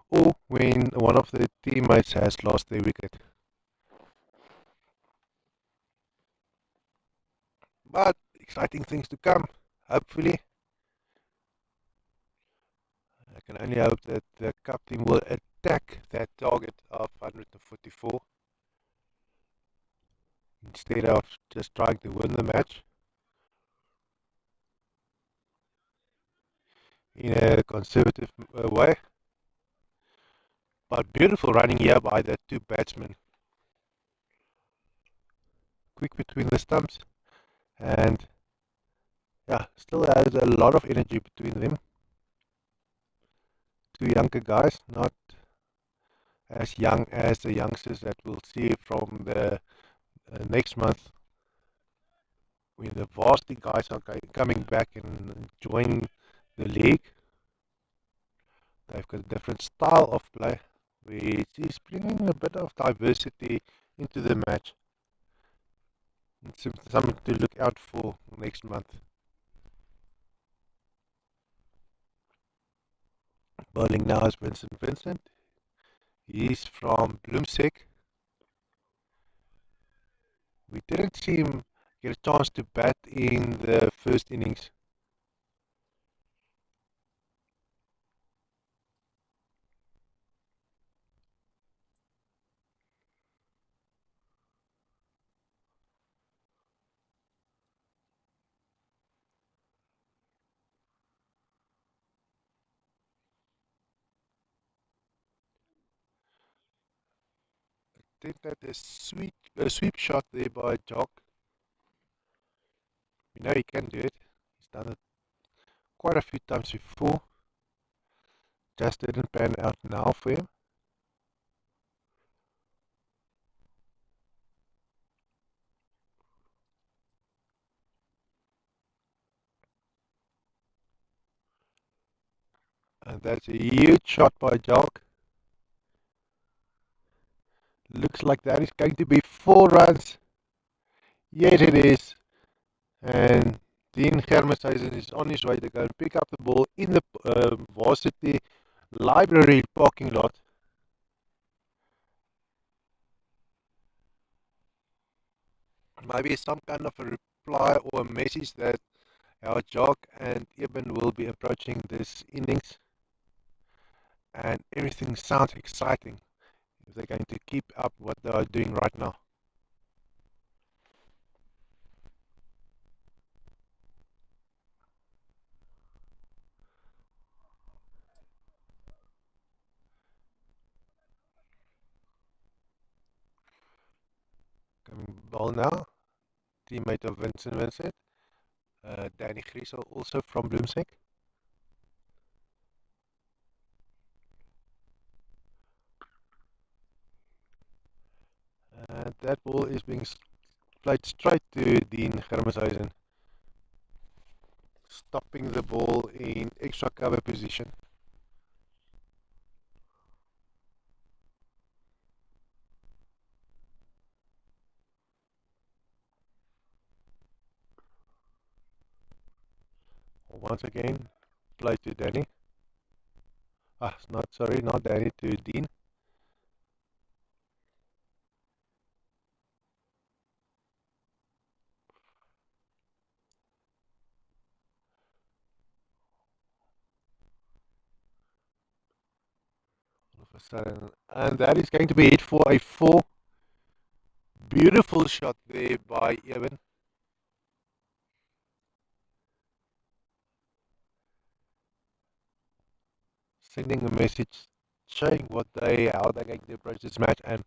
Or when one of the teammates has lost their wicket. But exciting things to come, hopefully. I can only hope that the Cup team will attack that target of 144 instead of just trying to win the match in a conservative way. But beautiful running here by the two batsmen. Quick between the stumps, and yeah, still has a lot of energy between them. Two younger guys, not as young as the youngsters that we'll see from the next month when the varsity guys are coming back and join the league. They've got a different style of play, which is bringing a bit of diversity into the match. It's something to look out for next month. Bowling now is Vincent Vincent. He's from Bloemfontein. We didn't see him get a chance to bat in the first innings. I think that a sweep shot there by Jock. We know he can do it. He's done it quite a few times before. Just didn't pan out now for him. And that's a huge shot by Jock. Looks like that is going to be 4 runs. Yes, it is. And Dean Germeshuizen is on his way to go and pick up the ball in the varsity library parking lot. Maybe some kind of a reply or a message that our Jock and Eben will be approaching this innings, and everything sounds exciting if they're going to keep up what they are doing right now. Coming ball now, teammate of Vincent Vincent, Danny Griesel, also from Bloemfontein. that ball is being played straight to Dean Germishuizen, stopping the ball in extra cover position. Once again, play to Danny. Not Danny, to Dean. All of a sudden, and that is going to be it for a 4. Beautiful shot there by Evan. Sending a message showing how they're going to approach this match, and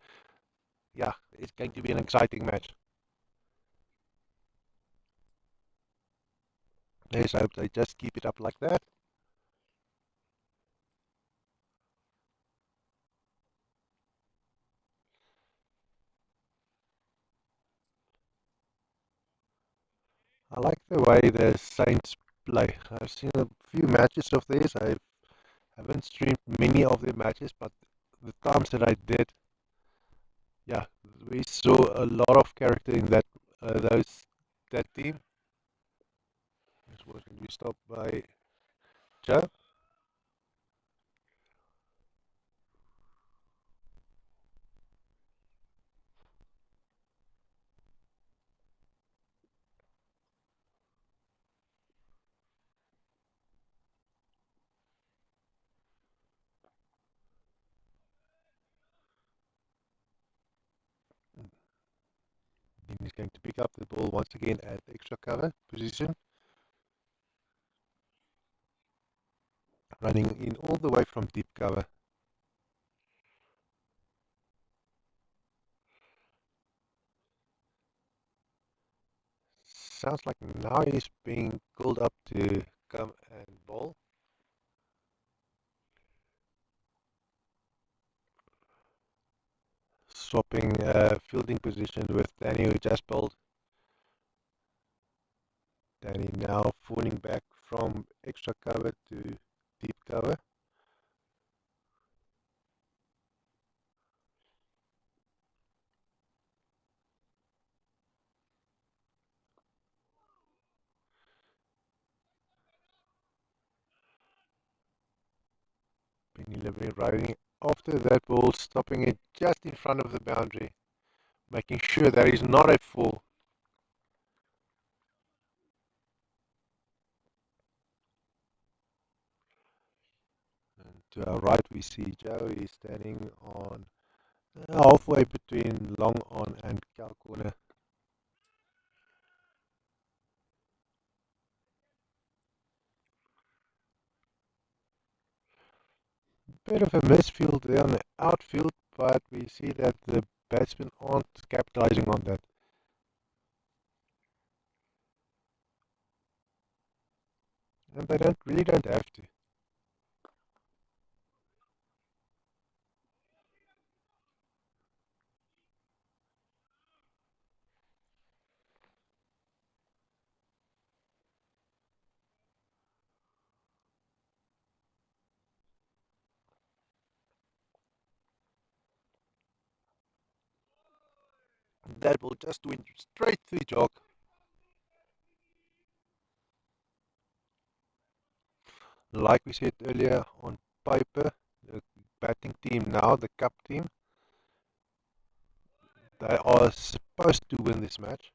yeah, it's going to be an exciting match. Let's hope they just keep it up like that. I like the way the Saints play. I've seen a few matches of theirs. I haven't streamed many of their matches, but the times that I did, yeah, we saw a lot of character in that team. This was going to be stopped by Joe. He's going to pick up the ball once again at extra cover position, running in all the way from deep cover. Sounds like now he's being called up to come and bowl. Swapping fielding position with Danny, who just bowled. Danny now falling back from extra cover to deep cover. Penny Lively riding after that ball, stopping it just in front of the boundary, making sure that he's not at full. And to our right, we see Joe. He's standing on halfway between long on and cow corner. Bit of a misfield there on the outfield, but we see that the batsmen aren't capitalizing on that. And they don't have to. That ball just went straight through Jock. Like we said earlier, on paper, the batting team now, the cup team, they are supposed to win this match.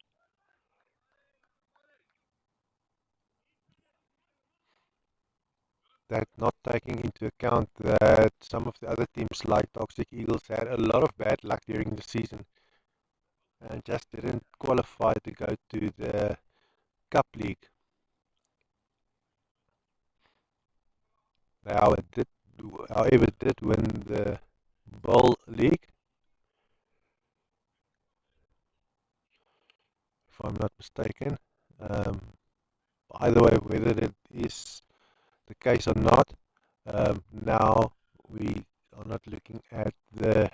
That not taking into account that some of the other teams like Toxic Eagles had a lot of bad luck during the season and just didn't qualify to go to the Cup League. They however, did win the Bowl League, if I'm not mistaken. Um, Either way, whether it is the case or not, now we are not looking at the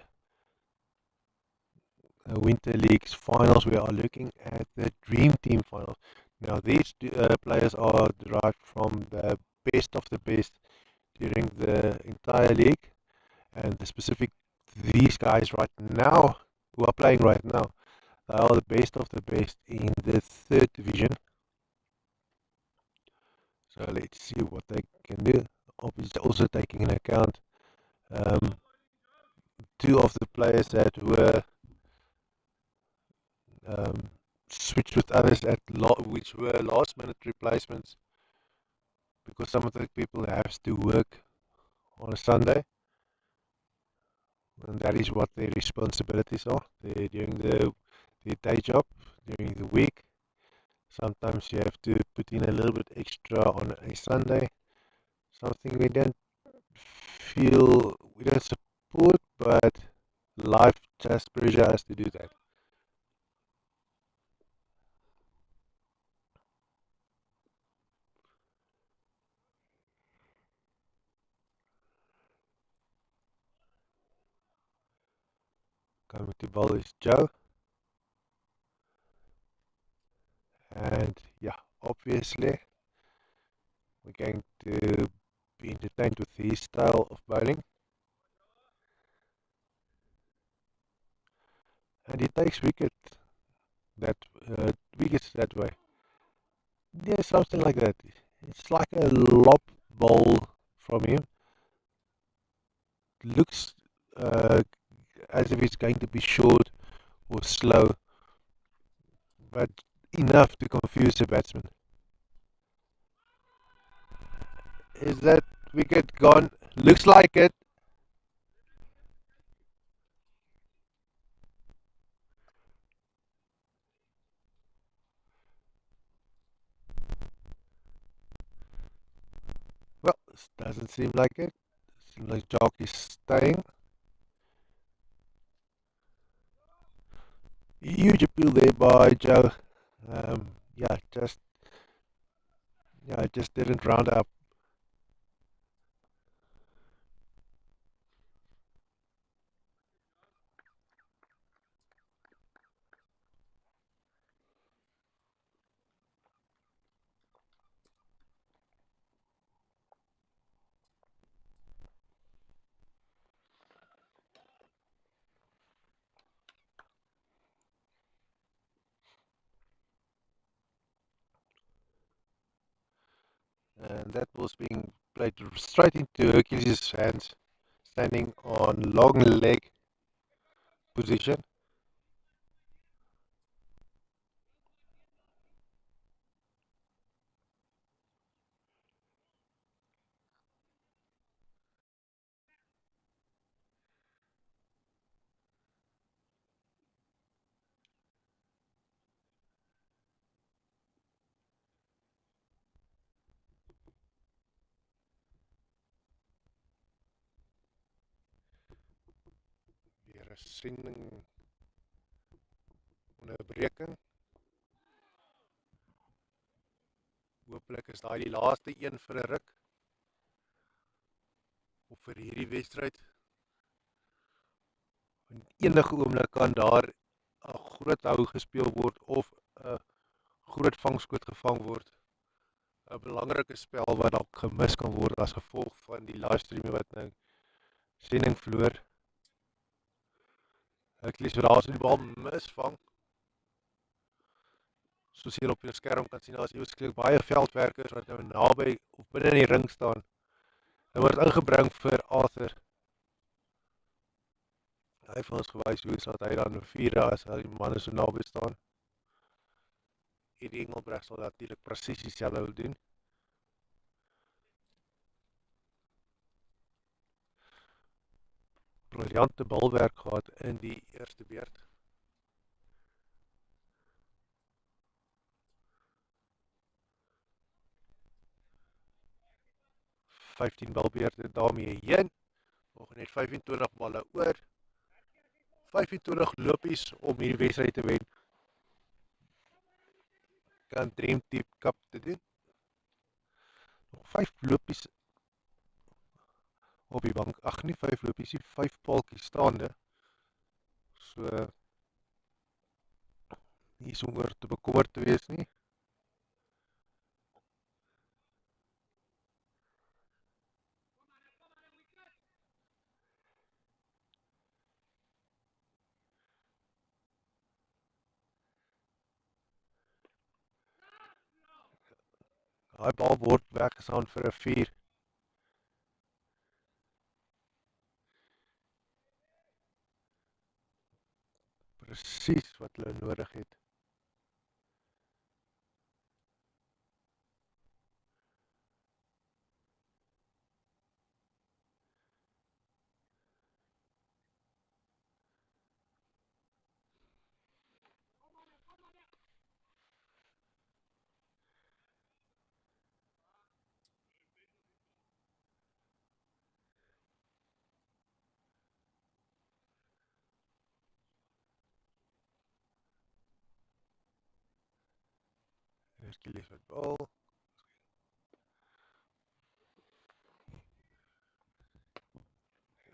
win Interleagues finals, we are looking at the Dream Team finals. Now, these players are derived from the best of the best during the entire league, and these guys right now, who are playing right now, they are the best of the best in the third division. So let's see what they can do. Obviously, also taking into account um, two of the players that were um, switched with others which were last minute replacements, because some of the people have to work on a Sunday, and that is what their responsibilities are. They're doing their day job during the week. Sometimes you have to put in a little bit extra on a Sunday, something we don't support, but life just pressure us to do that. Coming to bowl is Joe, and yeah, obviously we're going to be entertained with his style of bowling, and he takes that wickets that way. Yeah, something like that. It's like a lob ball from him. Looks uh, as if it's going to be short or slow, but enough to confuse the batsman. Is that wicket gone? Looks like it. Well, it doesn't seem like it. Seems like Jock is staying. Huge appeal there by Joe. Yeah, just didn't round up. And that was being played straight into Hercules' hands, standing on long leg position. Weer 'n sending onderbreking. Hooplik is daai die laaste een vir 'n ruk of vir hierdie wedstryd. En enige oomblik kan daar 'n groot hou gespeel word of 'n groot vangskoot gevang word. 'n Belangrike spel wat dalk gemis kan word as gevolg van die livestream wat nou sending verloor. Ek lees wat daar so die bal misvang. Soos hier op jou skerm kan sien, daar is eewesklik baie veldwerkers wat nou naby of binne in die ring staan. Hy word ingebring vir Arthur. Hy het vir ons gewys hoe dat hy dan 4 as hy die manne so naby staan. Hierdie Engelbreg sal natuurlik presies dieselfde wil doen. Briljante balwerk gehad in die eerste beurt. 15 balbeurte daarmee heen. Nog net 25 balle oor. 25 lopies om hierdie wedstryd te wen. Kan Dream Team Cup te doen. Nog 5 lopies op die bank. Ag, nie 5 lopies, nie 5 paltjies staande. So nie so oor te bekommerd te wees nie. Daai bal word weggesaan vir 'n 4. Presies wat hulle nodig het. Hercules met bal.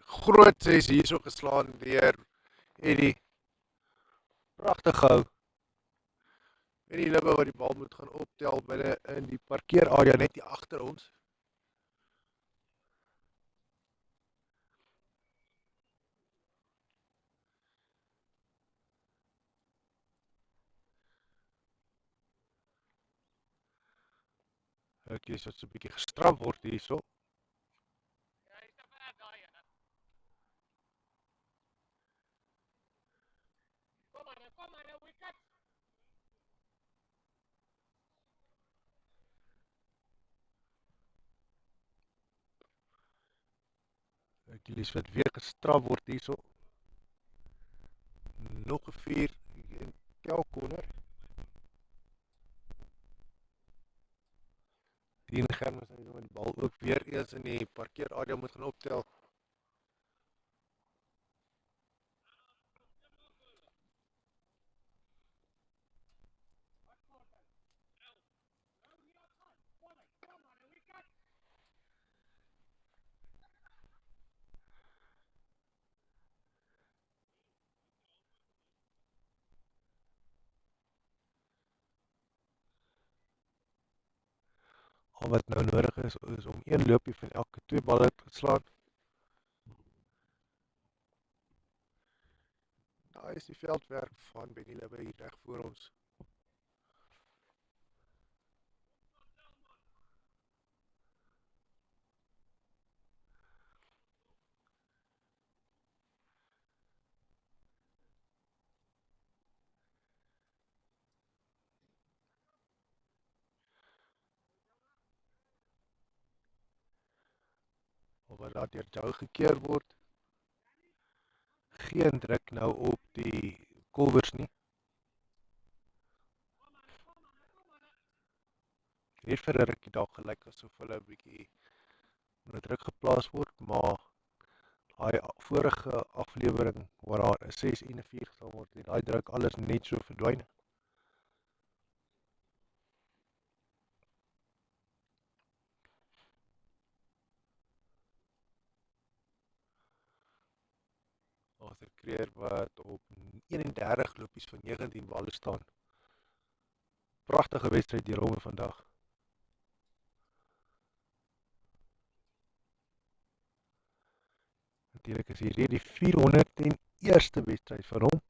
Groot 6 hierso geslaan deur Eddie. Pragtig gehou. Eddie Libbe wat die bal moet gaan optel binne in die parkeerarea net hier agter ons. Hercules wat so 'n bietjie gestraf word hierso. Hercules wat weer gestraf word hierso. Nog 'n 4 en kelkorner. Die Germes hy met die bal ook weer eens in die parkeerarea moet gaan optel. Al wat nou nodig is om een loopie van elke 2 balle te slaan. Daar is die veldwerk van Benny Libbe hier reg voor ons. Al wat daar deur jou gekeer word. Geen druk nou op die kolwers nie. Het vir 'n rukkie daar gelyk asof hulle 'n bietjie onder druk geplaas word, maar daai vorige aflewering waar daar 'n 6 en 'n 4 gestaan word, het daai druk alles net so verdwyn. Arthur Creer wat op 31 lopies van 19 balle staan. Pragtige wedstryd deur hom vandag. Natuurlik is hierdie die 401ste wedstryd van hom.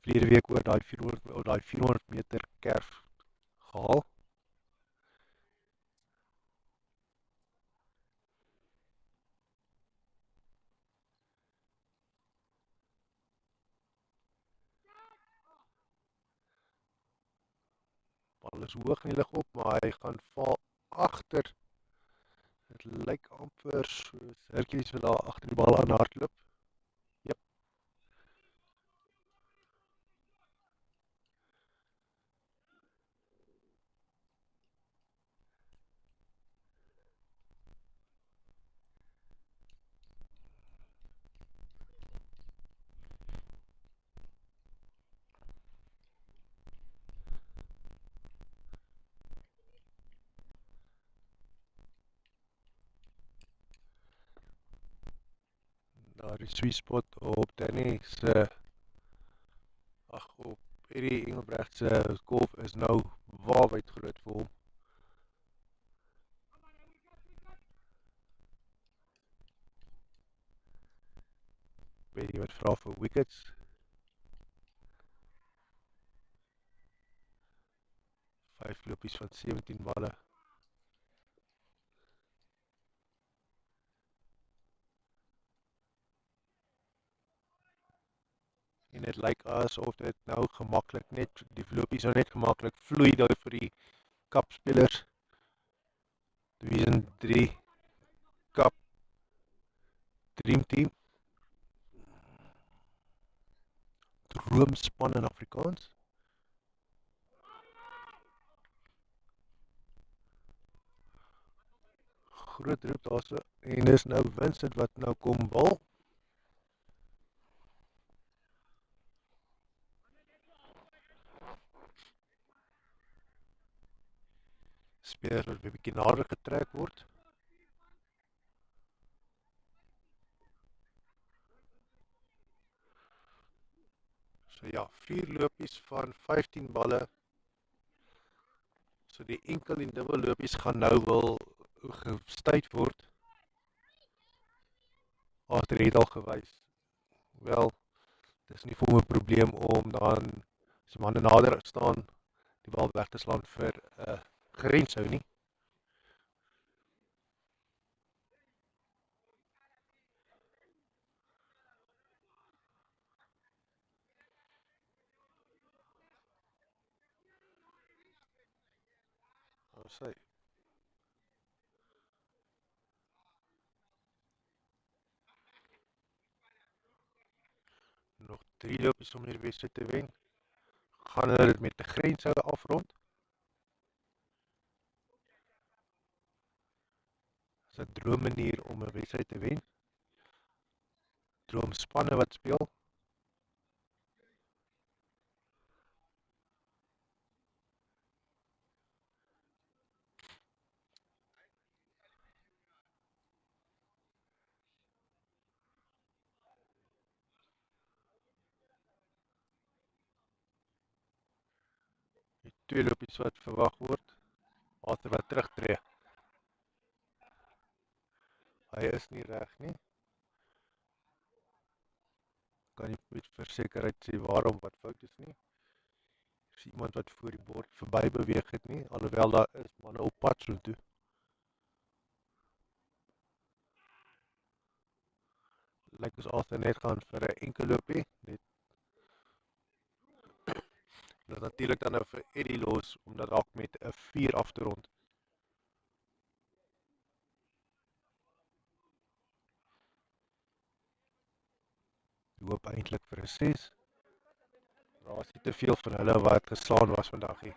Verlede week oor daai 400 meter kerf gehaal. Bal is hoog in die lug op, maar hy gaan val agter. Dit lyk amper soos Hercules wat daar agter die bal aan hardloop. Jep. Daar is sweet spot op Danny se op Hierdie Engelbrecht se golf is nou waarwyd groot vir hom. Weet jy wat vra vir wickets? 5 lopies van 17 balle. En dit lyk asof dit nou gemaklik net, die lopies nou net gemaklik vloei daar vir die kapspelers. Division 3 Cup Dream Team. Droomspan in Afrikaans. Groot roep daarso. En dis nou Vincent wat nou kom bal. Spelers wat 'n bietjie nader getrek word. So ja, 4 lopies van 15 balle. So die enkel en dubbel lopies gaan nou wil gestuit word. Agter het al gewys. Wel, dis nie vir hom 'n probleem om dan as die manne nader staan die bal weg te slaan vir 'n gerenshou nie. Sy nog 3 lopies om hierdie wedstryd te wen. Gaan hulle dit met 'n grenshou afrond? Dis 'n droommanier om 'n wedstryd te wen. Droomspanne wat speel. Die 2 lopies wat verwag word. Arthur wat terugtreë. Hy is nie reg nie. Kan nie met versekerheid sê waarom wat fout is nie. Is iemand wat voor die bord verby beweeg het nie, alhoewel daar is manne op pad so toe. Lyk ons Arthur net gaan vir 'n enkel loopie, net dat natuurlik dan nou vir Eddie los om dat dalk met 'n 4 af te rond. Ek hoop eintlik vir 'n 6. Daar is nie te veel van hulle wat geslaan was vandag nie.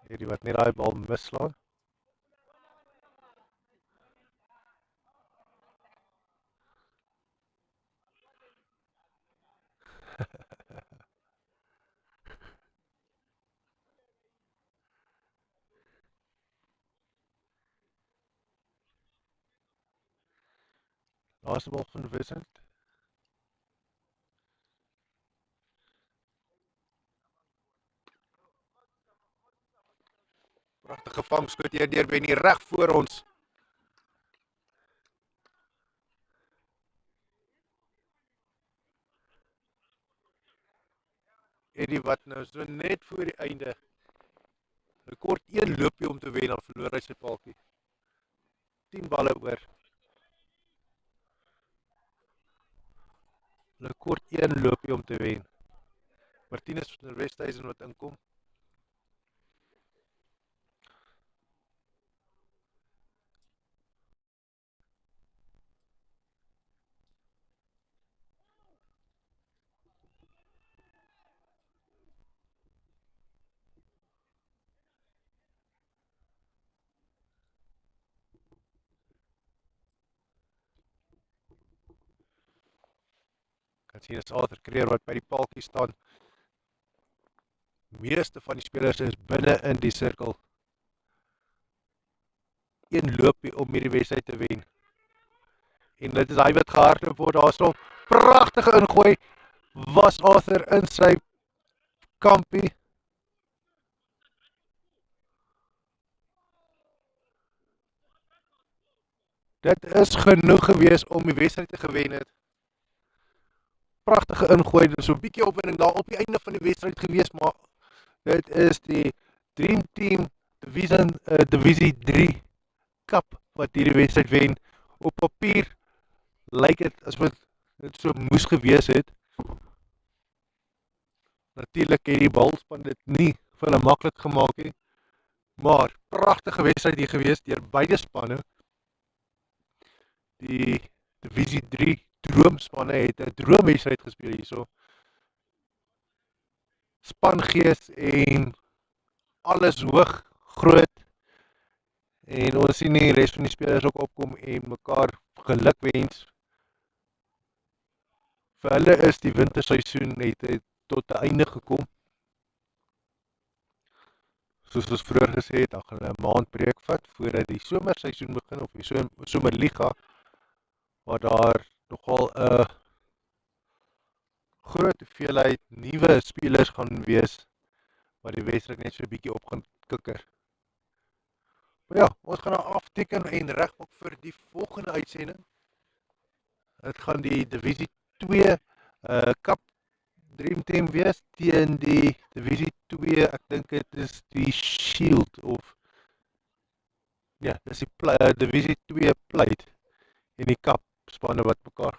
Hierdie wat net daai bal misslaan. Laaste bal van Vincent. Pragtige vangskoot hier deur Benny reg voor ons. Eddie wat nou so net voor die einde 'n kort 1 loopie om te wen, dan verloor hy sy paaltjie. 10 balle oor. 'n Kort 1 loopie om te wen. Martinus van Westhuizen wat inkom. Kan sien as Arthur Kreer wat by die paaltjie staan. Meeste van die spelers is binne in die sirkel. een loopie om hierdie wedstryd te wen. En dit is hy wat gehardloop word daarso. Pragtige ingooi was Arthur in sy kampie. Dit is genoeg gewees om die wedstryd te gewen het. Pragtige ingooi, so 'n bietjie opwinding daar op die einde van die wedstryd gewees, maar dit is die Dream Team Divisie 3 Cup wat hierdie wedstryd wen. Op papier lyk dit asof dit so moes gewees het. Natuurlik het die Bulspan dit nie vir hulle maklik gemaak nie, maar pragtige wedstryd hier gewees deur beide spanne. Die Divisie 3 droomspanne het 'n droomwedstryd gespeel hierso. Spangees en alles hoog, groot. En ons sien die res van die spelers ook opkom en mekaar gelukwens. Vir hulle is die winterseisoen het tot 'n einde gekom. Soos ons vroeër gesê het, dan gaan hulle 'n maand breek vat voordat die somerseisoen begin of die somerliga, waar daar nogal 'n groot hoeveelheid nuwe spelers gaan wees, wat die wedstryd net so 'n bietjie op gaan kikker. Maar ja, ons gaan nou afteken en regmaak vir die volgende uitsending. Dit gaan die Divisie 2 Cup Dream Team wees teen die Divisie 2, ek dink dit is die Shield of ja, dis die Divisie 2 Plate en die Cup spanne wat mekaar